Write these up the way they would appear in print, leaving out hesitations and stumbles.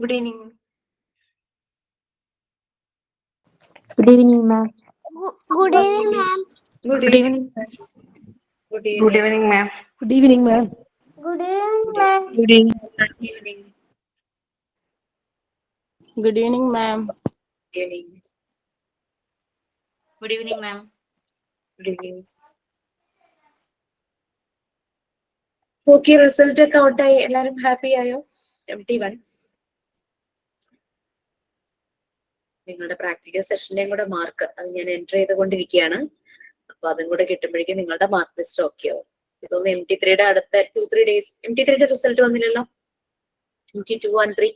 Good evening. Good evening, ma'am. Good evening, ma'am. Good Good evening. evening. Good Good evening. evening, ma'am. Good evening, ma'am. Good evening, Good ma'am. Good evening. evening. Good evening, ma'am. Good evening. Good evening, ma'am. Good evening. Okay, result ഒക്കെ ഔട്ടായി. എല്ലാരും happy ആയോ? MT1 നിങ്ങളുടെ practical സെഷന്റെയും കൂടെ mark അത് ഞാൻ enter ചെയ്തുകൊണ്ടിരിക്കുകയാണ്. അപ്പൊ അതും കൂടെ കിട്ടുമ്പോഴേക്കും നിങ്ങളുടെ മാർക്ക് ലിസ്റ്റ് ഓക്കെ ആവും. ഇതൊന്ന് MT3യുടെ അടുത്ത 2-3 ഡേയ്സ്. MT3യുടെ റിസൾട്ട് വന്നില്ലല്ലോ. MT2 and 3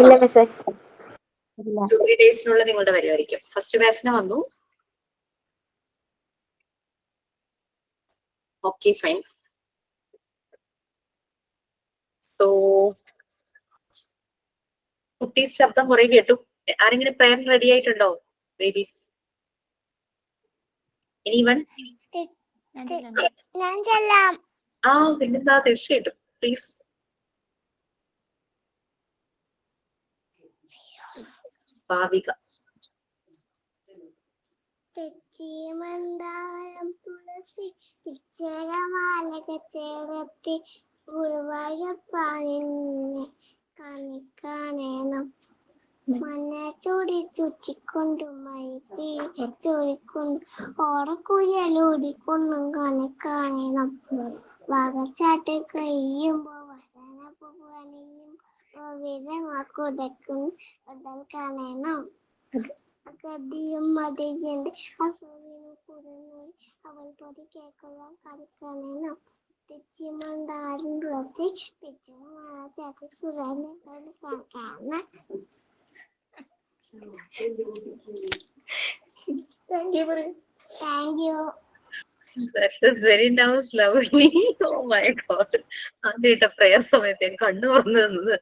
ഇല്ല മിസ്സേ. ഇല്ല. 2-3 ഡേയ്സിനുള്ളിൽ നിങ്ങളുടെ വരുമായിരിക്കും. ഫസ്റ്റ് ബാച്ചിന് വന്നു. Okay, fine. സോ കുട്ടീസ് ശബ്ദം കുറെ കേട്ടു. ആരെങ്കിലും പ്രയർ റെഡി ആയിട്ടുണ്ടോ? Babies, anyone? ഞാൻ ചെല്ലാം. ആ, പിന്നെന്താ, തീർച്ചയായിട്ടും. പ്ലീസ്. ഭാവിക. തെച്ചിമന്ദാരം തുളസി പിച്ചകമാലക ചേർത്തി ഗുരുവായൂരപ്പാനിന്നെ കാണിക്കാണേണം മഞ്ഞ ചൂടി ചുറ്റിക്കൊണ്ടും മൈപ്പി ചൂടിക്കൊണ്ടും ഓടക്കുഴലൂടിക്കൊണ്ടും കാണിക്കാണേണം വകച്ചാട്ട് കഴിയുമ്പോ വസന പൂവണിയും വിരമാക്കുടക്കും ഉടൽ കാണേണം ഗതിയും മതിയുണ്ട് അസൂരിനും കുറുനൂരി അവൾ പൊതി കേൾക്കുവാൻ കളിക്കണേണം തെച്ചിമന്ദാരം തുളസി പിച്ചകമാല ചേർത്തി കുറഞ്ഞ കാണാൻ. Thank you. Thank you. That is very nice, lovely. Oh my God. ആദ്യമായിട്ട് പ്രയർ സമയത്ത് ഞാൻ കണ്ണു തുറന്നു നിന്നത്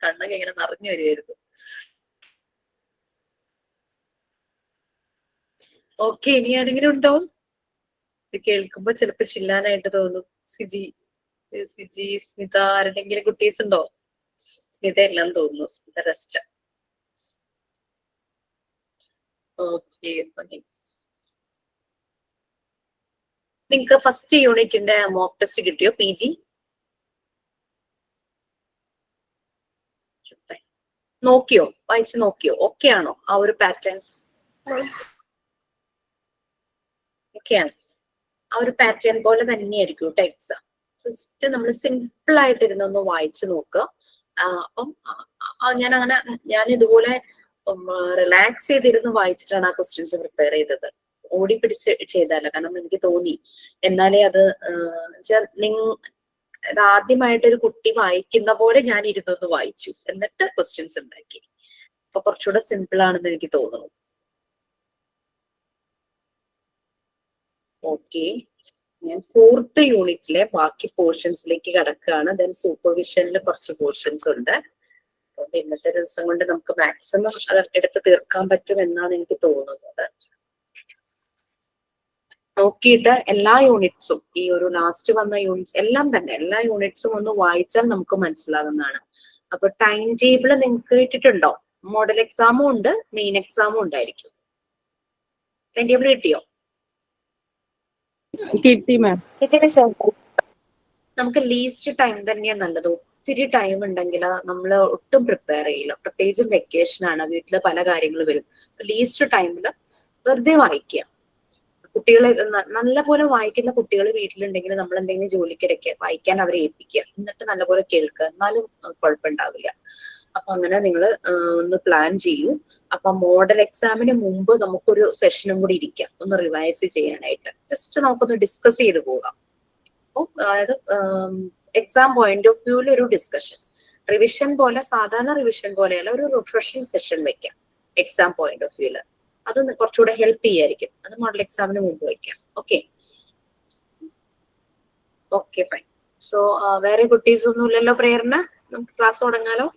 കണ്ണൊക്കെ ഇങ്ങനെ നിറഞ്ഞു വരുമായിരുന്നു. ഓക്കെ, ഇനി ആരെങ്കിലും ഉണ്ടോ? ഇത് കേൾക്കുമ്പോ ചിലപ്പോ ചില്ലാനായിട്ട് തോന്നും. സിജി, സ്മിത, ആരുടെങ്കിലും കുട്ടീസ് ഉണ്ടോ? സ്മിത എല്ലാം തോന്നുന്നു. സ്മിത റെസ്റ്റ്. ഓക്കെ, നിങ്ങക്ക് ഫസ്റ്റ് യൂണിറ്റിന്റെ മോക്ക് ടെസ്റ്റ് കിട്ടിയോ? PG നോക്കിയോ? വായിച്ചു നോക്കിയോ? ഓക്കെ ആണോ? ആ ഒരു പാറ്റേൺ ഒക്കെയാണ്. ആ ഒരു പാറ്റേൺ പോലെ തന്നെയായിരിക്കും കേട്ടോ എക്സാം. ജസ്റ്റ് നമ്മൾ സിമ്പിൾ ആയിട്ടിരുന്നൊന്ന് വായിച്ചു നോക്കുക. അപ്പം ഞാൻ ഇതുപോലെ റിലാക്സ് ചെയ്തിരുന്ന് വായിച്ചിട്ടാണ് ആ ക്വസ്റ്റ്യൻസ് പ്രിപ്പയർ ചെയ്തത്. ഓടിപ്പിടിച്ച് ചെയ്തല്ല. കാരണം എനിക്ക് തോന്നി എന്നാലേ അത് ആദ്യമായിട്ടൊരു കുട്ടി വായിക്കുന്ന പോലെ ഞാൻ ഇരുന്നൊന്ന് വായിച്ചു, എന്നിട്ട് ക്വസ്റ്റ്യൻസ് ഉണ്ടാക്കി. അപ്പൊ കുറച്ചുകൂടെ സിമ്പിൾ ആണെന്ന് എനിക്ക് തോന്നുന്നു. ഓക്കെ, ഞാൻ 4th യൂണിറ്റിലെ ബാക്കി പോർഷൻസിലേക്ക് കടക്കുകയാണ്. ദെൻ സൂപ്പർവിഷനിൽ കുറച്ച് പോർഷൻസ് ഉണ്ട്. അതുകൊണ്ട് ഇന്നത്തെ ദിവസം കൊണ്ട് നമുക്ക് മാക്സിമം അത് എടുത്ത് തീർക്കാൻ പറ്റും എന്നാണ് എനിക്ക് തോന്നുന്നത്. നോക്കിയിട്ട് എല്ലാ യൂണിറ്റ്സും, ഈ ഒരു ലാസ്റ്റ് വന്ന യൂണിറ്റ്സ് എല്ലാം തന്നെ എല്ലാ യൂണിറ്റ്സും ഒന്ന് വായിച്ചാൽ നമുക്ക് മനസ്സിലാകുന്നതാണ്. അപ്പൊ ടൈം ടേബിൾ നിങ്ങൾക്ക് ഇട്ടിട്ടുണ്ടോ? മോഡൽ എക്സാമും ഉണ്ട്, മെയിൻ എക്സാമും ഉണ്ടായിരിക്കും. ടൈം ടേബിൾ കിട്ടിയോ? കിട്ടി മാം. നമുക്ക് ലീസ്റ്റ് ടൈം തന്നെയാണ് നല്ലത്. ഒത്തിരി ടൈം ഉണ്ടെങ്കിൽ നമ്മൾ ഒട്ടും പ്രിപ്പയർ ചെയ്യില്ല. പ്രത്യേകിച്ചും വെക്കേഷൻ ആണ്, വീട്ടില് പല കാര്യങ്ങൾ വരും. ലീസ്റ്റ് ടൈമിൽ വെറുതെ വായിക്കുക. കുട്ടികളെ നല്ലപോലെ വായിക്കുന്ന കുട്ടികൾ വീട്ടിലുണ്ടെങ്കിൽ നമ്മൾ എന്തെങ്കിലും ജോലിക്കിടയ്ക്ക് വായിക്കാൻ അവരെ ഏൽപ്പിക്കുക. എന്നിട്ട് നല്ലപോലെ കേൾക്കുക, എന്നാലും കുഴപ്പമുണ്ടാവില്ല. അപ്പൊ അങ്ങനെ നിങ്ങൾ ഒന്ന് പ്ലാൻ ചെയ്യൂ. അപ്പൊ മോഡൽ എക്സാമിന് മുമ്പ് നമുക്കൊരു സെഷനും കൂടി ഇരിക്കാം, ഒന്ന് റിവൈസ് ചെയ്യാനായിട്ട്. ജസ്റ്റ് നമുക്കൊന്ന് ഡിസ്കസ് ചെയ്ത് പോകാം. അതായത് എക്സാം പോയിന്റ് ഓഫ് വ്യൂവിൽ ഒരു ഡിസ്കഷൻ, റിവിഷൻ പോലെ, സാധാരണ റിവിഷൻ പോലെയല്ല, ഒരു റിഫ്രഷിംഗ് സെഷൻ വെക്കാം എക്സാം പോയിന്റ് ഓഫ് വ്യൂവിൽ. അത് കുറച്ചുകൂടെ ഹെൽപ്പ് ചെയ്യായിരിക്കും. അത് മോഡൽ എക്സാമിന് മുമ്പ് വയ്ക്കാം. Okay okay, fine. സോ വേറെ കുട്ടീസ് ഒന്നും ഇല്ലല്ലോ പ്രേയറിന്? നമുക്ക് ക്ലാസ് തുടങ്ങാലോ.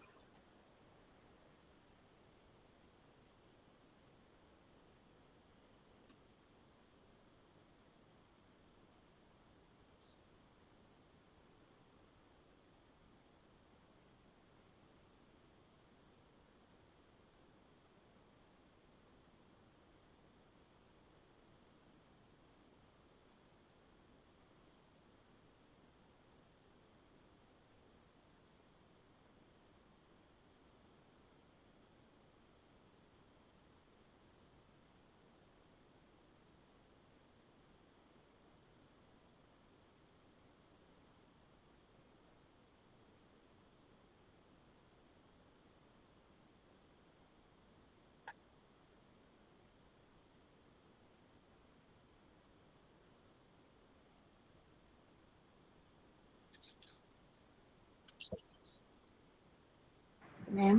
മാം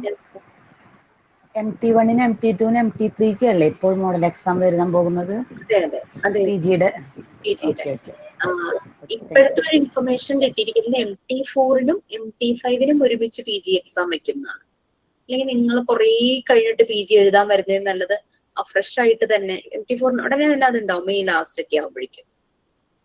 MT1 MT2 MT3 അല്ലേ ഇപ്പോൾ മോഡൽ എക്സാം എഴുതാൻ പോകുന്നത് അതെ അതെ അതെ PG-യുടെ? PG-യുടെ. ഓക്കെ. ഇപ്പോഴത്തെ ഒരു ഇൻഫർമേഷൻ കിട്ടിയിരിക്കുന്നത് MT4-നും MT5-നും ഒരുമിച്ച് PG എക്സാം വെക്കുന്നതാണ്. അല്ലെങ്കിൽ നിങ്ങൾ കുറേ കഴിഞ്ഞിട്ട് PG എഴുതാൻ വരുന്നതിന് നല്ലത് ഫ്രഷ് ആയിട്ട് തന്നെ MT4 ഉടനെ തന്നെ അതുണ്ടാവും. മെയ് ലാസ്റ്റ് ഒക്കെ ആവുമ്പോഴേക്കും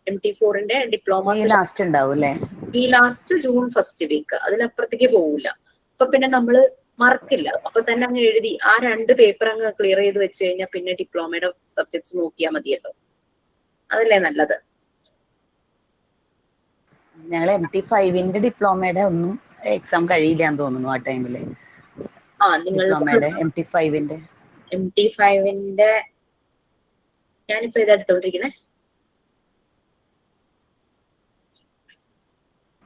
MT4-ന്റെ ഡിപ്ലോമ ലാസ്റ്റ് ഉണ്ടാവും അല്ലേ? May last June first week, അതിനപ്പുറത്തേക്ക് പോവില്ല. അപ്പൊ പിന്നെ നമ്മള് മറക്കില്ല, അപ്പൊ തന്നെ അങ്ങ് എഴുതി ആ 2 പേപ്പർ അങ്ങ് ക്ലിയർ ചെയ്ത് വെച്ച് കഴിഞ്ഞാൽ പിന്നെ ഡിപ്ലോമയുടെ സബ്ജക്ട്സ് നോക്കിയാൽ മതിയല്ലോ. അതല്ലേ നല്ലത്. ഞങ്ങൾ MT5-ന്റെ ഡിപ്ലോമയുടെ ഒന്നും എക്സാം കഴിയില്ലാന്ന് തോന്നുന്നു ആ ടൈമില്. ഡിപ്ലോമയുടെ MT5-ന്റെ ഞാനിപ്പോ ഇതെടുത്തോണ്ടിരിക്കണേ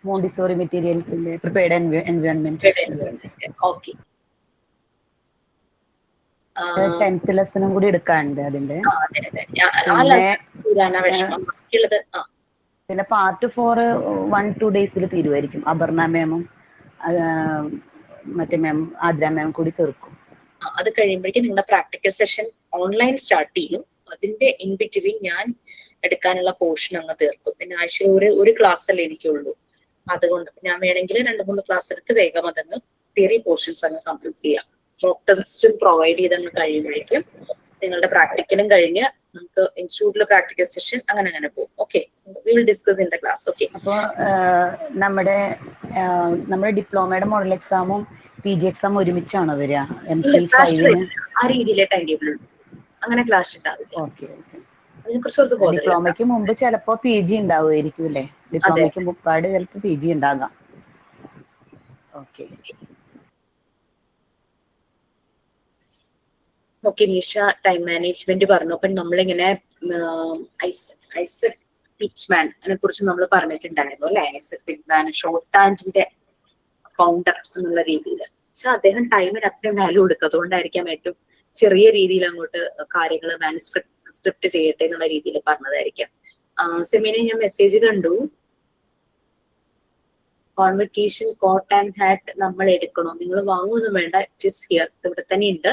മോണ്ടിസോറി മെറ്റീരിയൽസിന്റെ പ്രിപ്പയർഡ് എൻവയോൺമെന്റ്. ഓക്കെ. 10th ലെസണും കൂടി എടുക്കാനുണ്ട് അതിന്റെ. പിന്നെ പാർട്ട് 4 1-2 ഡേയ്സിൽ തീരുമായിരിക്കും. അപർണ മാമും മറ്റേ മാം ആദ്ര മാം കൂടി തീർക്കും. അത് കഴിയുമ്പോഴേക്കും നിങ്ങളുടെ പ്രാക്ടിക്കൽ സെഷൻ ഓൺലൈൻ സ്റ്റാർട്ട് ചെയ്യും. അതിന്റെ ഇൻ ബിറ്റ്വീൻ ഞാൻ എടുക്കാനുള്ള പോർഷൻ അങ്ങ് തീർക്കും. പിന്നെ ആഴ്ചയിൽ ഒരു ക്ലാസ് അല്ലേ എനിക്കുള്ളൂ. അതുകൊണ്ട് ഞാൻ വേണമെങ്കിൽ 2-3 ക്ലാസ് എടുത്ത് വേഗം അതങ്ങ് തിയറി പോർഷൻസ് അങ്ങ് കംപ്ലീറ്റ് ചെയ്യാം. മോക്ക് ടെസ്റ്റും പ്രൊവൈഡ് ചെയ്തങ്ങ് കഴിയുമ്പോഴേക്കും നിങ്ങളുടെ പ്രാക്ടിക്കലും കഴിഞ്ഞ് നമുക്ക് ഇൻസ്റ്റിറ്റ്യൂട്ടിലെ പ്രാക്ടിക്കൽ സെഷൻ അങ്ങനെ പോകും. Okay, we will discuss in the class. Okay. അപ്പോൾ നമ്മുടെ ഡിപ്ലോമയുടെ മോഡൽ എക്സാമും PG എക്സാം ഒരുമിച്ചാണോ വരിക? MT5-ന് ആ രീതിയിലെ ടൈം ടേബിൾ അങ്ങനെ ക്ലാസ് ഉണ്ടാവില്ല. ഓക്കെ. അതിനെക്കുറിച്ച് ഡിപ്ലോമയ്ക്ക് മുമ്പ് ചിലപ്പോ PG ഉണ്ടാവുമായിരിക്കും അല്ലേ? ഡിപ്ലോമയ്ക്ക് മുമ്പാട് ചിലപ്പോൾ PG ഉണ്ടാകാം. Okay. Okay, Nisha time management പറഞ്ഞു. അപ്പൊ നമ്മളിങ്ങനെ ഐസക് പിച്ച്മാൻ അതിനെ കുറിച്ച് നമ്മൾ പറഞ്ഞിട്ടുണ്ടായിരുന്നു അല്ലെ? ഐസക് പിച്ച്മാൻ ഷോർട്ട് ഹാൻഡിന്റെ ഫൗണ്ടർ എന്നുള്ള രീതിയിൽ. പക്ഷെ അദ്ദേഹം ടൈമിന് അത്രയും വാല്യൂ കൊടുത്തതുകൊണ്ടായിരിക്കാം ഏറ്റവും ചെറിയ രീതിയിൽ അങ്ങോട്ട് കാര്യങ്ങൾ മാനുസ്ക്രിപ്റ്റ് ചെയ്യട്ടെ എന്നുള്ള രീതിയിൽ പറഞ്ഞതായിരിക്കാം. സെമിനെ ഞാൻ മെസ്സേജ് കണ്ടു. കോൺവെക്കേഷൻ കോട്ട് ആൻഡ് ഹാറ്റ് നമ്മൾ എടുക്കണോ? നിങ്ങൾ വാങ്ങുമൊന്നും വേണ്ട, ജസ്റ്റ് ഹിയർ ഇവിടെ തന്നെ ഉണ്ട്.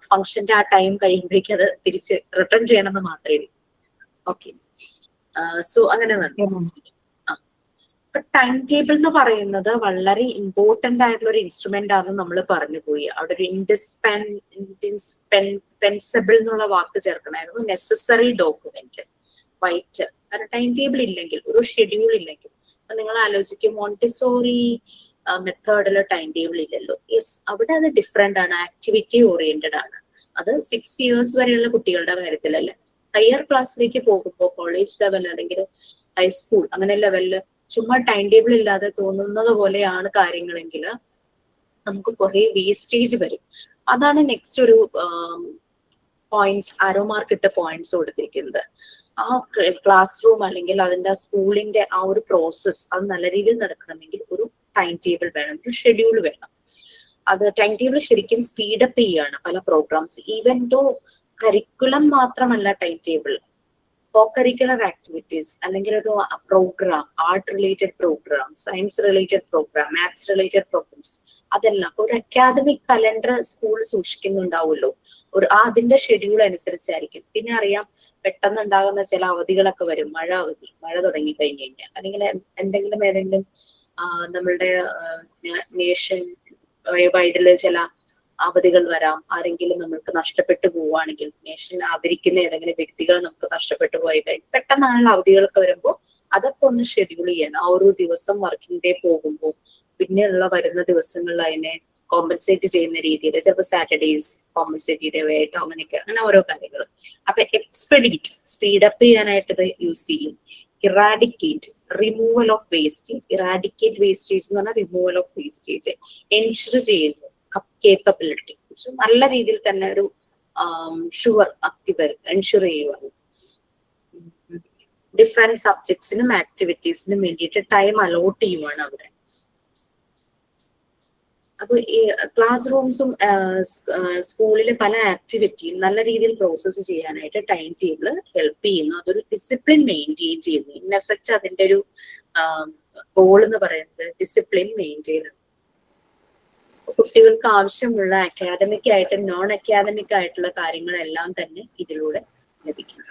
ഫംഗ്ഷന്റെ ആ ടൈം കഴിയുമ്പോഴേക്കും അത് തിരിച്ച് റിട്ടേൺ ചെയ്യണമെന്ന് മാത്രമേ ഉള്ളൂ. ഓക്കെ, സോ അങ്ങനെ വന്നു. ഇപ്പൊ ടൈം ടേബിൾ എന്ന് പറയുന്നത് വളരെ ഇമ്പോർട്ടന്റ് ആയിട്ടുള്ള ഒരു ഇൻസ്ട്രുമെന്റ് ആണെന്ന് നമ്മൾ പറഞ്ഞു പോയി. അവിടെ ഒരു ഇൻഡിസ്പെൻസിബിൾ എന്നുള്ള വാക്ക് ചേർക്കണമായിരുന്നു. Necessary document white. കാരണം ടൈം ടേബിൾ ഇല്ലെങ്കിൽ, ഒരു ഷെഡ്യൂൾ ഇല്ലെങ്കിൽ, അപ്പൊ നിങ്ങൾ ആലോചിക്കും മോണ്ടിസോറി മെത്തേഡില് ടൈം ടേബിൾ ഇല്ലല്ലോ. യെസ്, അവിടെ അത് ഡിഫറെന്റ് ആണ്, ആക്ടിവിറ്റി ഓറിയന്റഡ് ആണ്. അത് 6 years വരെയുള്ള കുട്ടികളുടെ കാര്യത്തിലല്ലേ. ഹയർ ക്ലാസ്സിലേക്ക് പോകുമ്പോൾ കോളേജ് ലെവൽ അല്ലെങ്കിൽ ഹൈസ്കൂൾ അങ്ങനെ ലെവലില് ചുമ്മാ ടൈം ടേബിൾ ഇല്ലാതെ തോന്നുന്നത് പോലെയാണ് കാര്യങ്ങളെങ്കിൽ നമുക്ക് കുറെ വേസ്റ്റേജ് വരും. അതാണ് നെക്സ്റ്റ് ഒരു പോയിന്റ്സ്, ആരോ മാർക്ക് ഇട്ട പോയിന്റ്സ് കൊടുത്തിരിക്കുന്നത്. ആ ക്ലാസ് റൂം അല്ലെങ്കിൽ അതിന്റെ സ്കൂളിന്റെ ആ ഒരു പ്രോസസ് അത് നല്ല രീതിയിൽ നടക്കണമെങ്കിൽ ഒരു ടൈം ടേബിൾ വേണം, ഒരു ഷെഡ്യൂൾ വേണം. അത് ടൈം ടേബിൾ ശരിക്കും സ്പീഡപ്പ് ചെയ്യാണ് പല പ്രോഗ്രാംസ്. ഈവൻ ദോ കരിക്കുലം മാത്രമല്ല time table, co curricular activities അല്ലെങ്കിൽ ഒരു programme, art related programme, science related programme, maths related programmes, അതെല്ലാം ഒരു അക്കാദമിക് കലണ്ടർ സ്കൂൾ സൂക്ഷിക്കുന്നുണ്ടാവുമല്ലോ. അതിന്റെ ഷെഡ്യൂൾ അനുസരിച്ചായിരിക്കും. പിന്നെ അറിയാം പെട്ടെന്ന് ഉണ്ടാകുന്ന ചില അവധികളൊക്കെ വരും. മഴ തുടങ്ങി കഴിഞ്ഞു കഴിഞ്ഞാൽ അല്ലെങ്കിൽ ഏതെങ്കിലും നമ്മളുടെ നേഷൻ വൈഡില് ചില അവധികൾ വരാം. ആരെങ്കിലും നമുക്ക് നഷ്ടപ്പെട്ടു പോവുകയാണെങ്കിൽ, നേഷൻ ആദരിക്കുന്ന ഏതെങ്കിലും വ്യക്തികൾ നമുക്ക് നഷ്ടപ്പെട്ടു പോയി കഴിഞ്ഞാൽ പെട്ടെന്നുള്ള അവധികളൊക്കെ വരുമ്പോൾ അതൊക്കെ ഒന്ന് ഷെഡ്യൂൾ ചെയ്യണം. ആ ഒരു ദിവസം വർക്കിംഗ് ഡേ പോകുമ്പോൾ പിന്നെയുള്ള വരുന്ന ദിവസങ്ങളിൽ അതിനെ കോമ്പൻസേറ്റ് ചെയ്യുന്ന രീതിയിൽ ചിലപ്പോൾ സാറ്റർഡേസ് കോമ്പൻസേറ്റ് ഡേ ആയിട്ടോ അങ്ങനെയൊക്കെ, അങ്ങനെ ഓരോ കാര്യങ്ങൾ. അപ്പൊ എക്സ്പെഡിറ്റ് സ്പീഡപ്പ് ചെയ്യാനായിട്ട് ഇത് യൂസ് ചെയ്യും. Eradicate removal of wastage. Eradicate wastage എന്ന് പറഞ്ഞാൽ റിമൂവൽ ഓഫ് വേസ്റ്റേജ്. എൻഷുർ ചെയ്യുന്നു കേപ്പബിലിറ്റി, നല്ല രീതിയിൽ തന്നെ ഒരു ഷുവർ എൻഷുർ ചെയ്യുവാണ്. ഡിഫറെന്റ് സബ്ജക്ട്സിനും ആക്ടിവിറ്റീസിനും വേണ്ടിയിട്ട് ടൈം അലോട്ട് ചെയ്യുവാണ് അവിടെ. അപ്പൊ ഈ ക്ലാസ് റൂംസും സ്കൂളിലെ പല ആക്ടിവിറ്റിയും നല്ല രീതിയിൽ പ്രോസസ്സ് ചെയ്യാനായിട്ട് ടൈം ടേബിൾ ഹെൽപ്പ് ചെയ്യുന്നു. അതൊരു ഡിസിപ്ലിൻ മെയിൻറ്റെയിൻ ചെയ്യുന്നു. ഇൻ എഫക്റ്റ് അതിന്റെ ഒരു ഗോൾ എന്ന് പറയുന്നത് ഡിസിപ്ലിൻ മെയിൻറ്റെയിൻ. കുട്ടികൾക്ക് ആവശ്യമുള്ള അക്കാദമിക് ആയിട്ടും നോൺ അക്കാദമിക് ആയിട്ടുള്ള കാര്യങ്ങളെല്ലാം തന്നെ ഇതിലൂടെ ലഭിക്കും.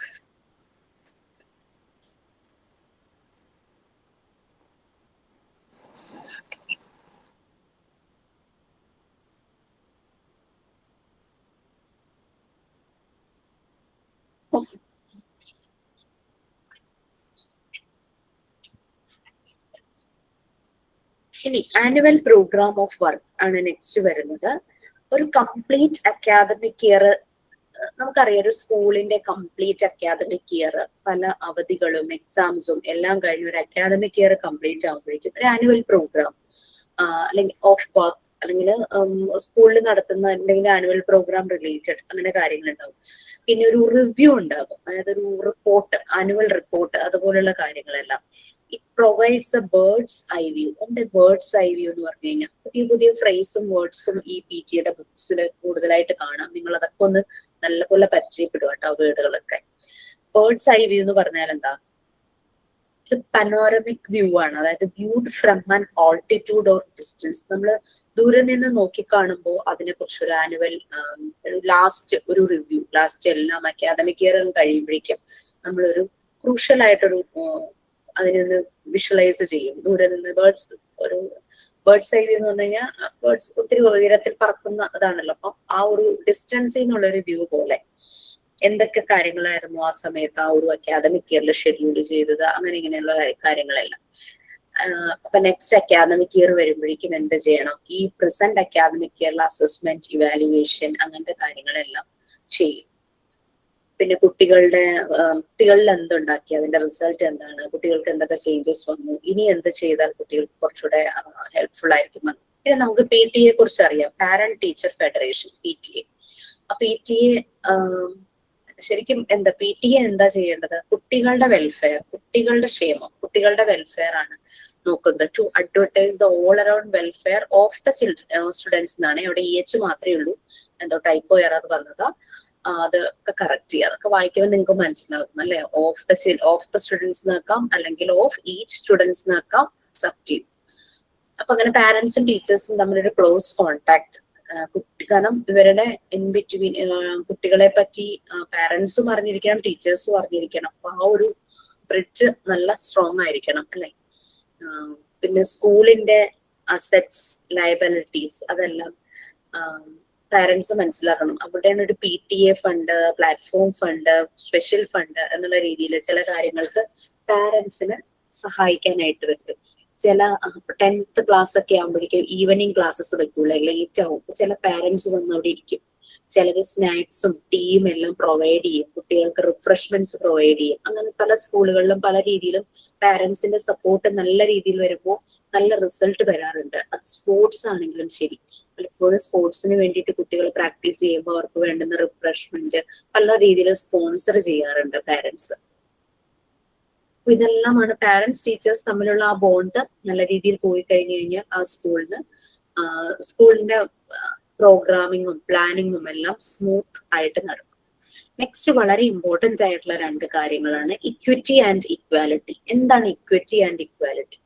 ഇനി ആനുവൽ പ്രോഗ്രാം ഓഫ് വർക്ക് ആണ് നെക്സ്റ്റ് വരുന്നത്. ഒരു കംപ്ലീറ്റ് അക്കാദമിക് ഇയർ, നമുക്കറിയാം ഒരു സ്കൂളിന്റെ കംപ്ലീറ്റ് അക്കാദമിക് ഇയർ പല അവധികളും എക്സാംസും എല്ലാം കഴിഞ്ഞ് ഒരു അക്കാദമിക് ഇയർ കംപ്ലീറ്റ് ആകുമ്പോഴേക്കും ഒരു ആനുവൽ പ്രോഗ്രാം അല്ലെങ്കിൽ ഓഫ് വർക്ക് അല്ലെങ്കിൽ സ്കൂളിൽ നടത്തുന്ന എന്തെങ്കിലും ആനുവൽ പ്രോഗ്രാം റിലേറ്റഡ് അങ്ങനെ കാര്യങ്ങൾ ഉണ്ടാവും. പിന്നെ ഒരു റിവ്യൂ ഉണ്ടാകും, അതായത് ഒരു റിപ്പോർട്ട്, ആനുവൽ റിപ്പോർട്ട്, അതുപോലുള്ള കാര്യങ്ങളെല്ലാം. It provides A birds eye view. എന്താ ബേർഡ്സ് ഐ വ്യൂ എന്ന് പറഞ്ഞു കഴിഞ്ഞാൽ പുതിയ പുതിയ ഫ്രേസും വേർഡ്സും ഈ PG യുടെ ബുക്സിൽ കൂടുതലായിട്ട് കാണാം. നിങ്ങൾ അതൊക്കെ ഒന്ന് നല്ലപോലെ പരിചയപ്പെടുക കേട്ടോ, വേർഡുകളൊക്കെ. ബേർഡ്സ് ഐ വ്യൂ എന്ന് പറഞ്ഞാൽ എന്താ? ഒരു പനോരമിക് വ്യൂ ആണ്, അതായത് viewed from an altitude or distance. നമ്മൾ ദൂരെ നിന്ന് നോക്കിക്കാണുമ്പോൾ അതിനെ കുറിച്ച് ഒരു ആനുവൽ ലാസ്റ്റ് ഒരു റിവ്യൂ, ലാസ്റ്റ് എല്ലാം അക്കാദമിക് ഇയർ കഴിയുമ്പോഴേക്കും നമ്മളൊരു ക്രൂഷ്യൽ ആയിട്ടൊരു അതിനൊന്ന് വിഷ്വലൈസ് ചെയ്യും. ദൂരെ നിന്ന് ഒരു ബേർഡ്സ് ഐ വ്യൂ എന്ന് പറഞ്ഞു കഴിഞ്ഞാൽ ബേർഡ്സ് ഒത്തിരി ഉയരത്തിൽ പറക്കുന്ന അതാണല്ലോ. അപ്പം ആ ഒരു ഡിസ്റ്റൻസിൽ നിന്നുള്ള ഒരു വ്യൂ പോലെ എന്തൊക്കെ കാര്യങ്ങളായിരുന്നു ആ സമയത്ത് ആ ഒരു അക്കാദമിക് ഇയറിൽ ഷെഡ്യൂൾ ചെയ്തത്, അങ്ങനെ ഇങ്ങനെയുള്ള കാര്യങ്ങളെല്ലാം. അപ്പൊ നെക്സ്റ്റ് അക്കാദമിക് ഇയർ വരുമ്പോഴേക്കും എന്ത് ചെയ്യണം, ഈ പ്രസന്റ് അക്കാദമിക് ഇയറിലെ അസസ്മെന്റ്, ഇവാലുവേഷൻ, അങ്ങനത്തെ കാര്യങ്ങളെല്ലാം ചെയ്യും. പിന്നെ കുട്ടികളിൽ എന്തുണ്ടാക്കി, അതിന്റെ റിസൾട്ട് എന്താണ്, കുട്ടികൾക്ക് എന്തൊക്കെ ചേഞ്ചസ് വന്നു, ഇനി എന്ത് ചെയ്താൽ കുട്ടികൾക്ക് കുറച്ചുകൂടെ ഹെൽപ്ഫുൾ ആയിരിക്കും. പിന്നെ നമുക്ക് PTA കുറിച്ച് അറിയാം, parent teacher federation, PTA. PTA ശരിക്കും എന്താ, PTA എന്താ ചെയ്യേണ്ടത്? കുട്ടികളുടെ വെൽഫെയർ, കുട്ടികളുടെ ക്ഷേമം, കുട്ടികളുടെ വെൽഫെയർ ആണ് നോക്കുന്നത്. To advertise the all around welfare of the students എന്നാണ്. അവിടെ EH മാത്രമേ ഉള്ളൂ, എന്തോ ടൈപ്പോ എറർ വന്നത്. അതൊക്കെ കറക്റ്റ് ചെയ്യുക. അതൊക്കെ വായിക്കുമ്പോൾ നിങ്ങൾക്ക് മനസ്സിലാകും അല്ലെ. ഓഫ് ദ സ്റ്റുഡൻസ് നോക്കാം, അല്ലെങ്കിൽ ഓഫ് ഈച്ച് സ്റ്റുഡൻസ് നോക്കാം, സബ്ജക്റ്റ്. അപ്പൊ അങ്ങനെ പാരന്റ്സും ടീച്ചേഴ്സും തമ്മിലൊരു ക്ലോസ് കോണ്ടാക്ട്. കാരണം ഇവരുടെ ഇൻ ബിറ്റ്വീൻ കുട്ടികളെ പറ്റി പാരന്റ്സും അറിഞ്ഞിരിക്കണം, ടീച്ചേഴ്സും അറിഞ്ഞിരിക്കണം. അപ്പൊ ആ ഒരു ബ്രിഡ്ജ് നല്ല സ്ട്രോങ് ആയിരിക്കണം അല്ലെ. പിന്നെ സ്കൂളിന്റെ അസെറ്റ്സ്, ലയബിലിറ്റീസ്, അതെല്ലാം പാരന്റ്സ് മനസ്സിലാക്കണം. അവിടെയാണ് ഒരു PTA fund, platform fund, special fund എന്നുള്ള രീതിയിൽ ചില കാര്യങ്ങൾക്ക് പാരന്റ്സിന് സഹായിക്കാനായിട്ട് വെക്കും. ചില 10th ക്ലാസ് ഒക്കെ ആകുമ്പോഴേക്കും ഈവനിങ് ക്ലാസ്സസ് വെക്കുള്ളൂ, ലേറ്റ് ആവും. ചില പാരന്റ്സ് വന്ന് അവിടെ ഇരിക്കും. ചിലര് സ്നാക്സും ടീയും എല്ലാം പ്രൊവൈഡ് ചെയ്യും, കുട്ടികൾക്ക് റിഫ്രഷ്മെന്റ്സ് പ്രൊവൈഡ് ചെയ്യും. അങ്ങനെ പല സ്കൂളുകളിലും പല രീതിയിലും പാരന്റ്സിന്റെ സപ്പോർട്ട് നല്ല രീതിയിൽ വരുമ്പോൾ നല്ല റിസൾട്ട് വരാറുണ്ട്. അത് സ്പോർട്സ് ആണെങ്കിലും ശരി. പലപ്പോഴും സ്പോർട്സിന് വേണ്ടിയിട്ട് കുട്ടികൾ പ്രാക്ടീസ് ചെയ്യുമ്പോൾ അവർക്ക് വേണ്ടുന്ന റിഫ്രഷ്മെന്റ് പല രീതിയിൽ സ്പോൺസർ ചെയ്യാറുണ്ട് പാരന്റ്സ്. ഇതെല്ലാമാണ് പാരന്റ്സ് ടീച്ചേഴ്സ് തമ്മിലുള്ള ആ ബോണ്ട് നല്ല രീതിയിൽ പോയി കഴിഞ്ഞു കഴിഞ്ഞാൽ ആ സ്കൂളിന്റെ പ്രോഗ്രാമിങ്ങും പ്ലാനിങ്ങും എല്ലാം സ്മൂത്ത് ആയിട്ട് നടക്കും. നെക്സ്റ്റ് വളരെ ഇമ്പോർട്ടന്റ് ആയിട്ടുള്ള 2 കാര്യങ്ങളാണ് ഇക്വിറ്റി ആൻഡ് ഇക്വാലിറ്റി. എന്താണ് ഇക്വിറ്റി ആൻഡ് ഇക്വാലിറ്റി?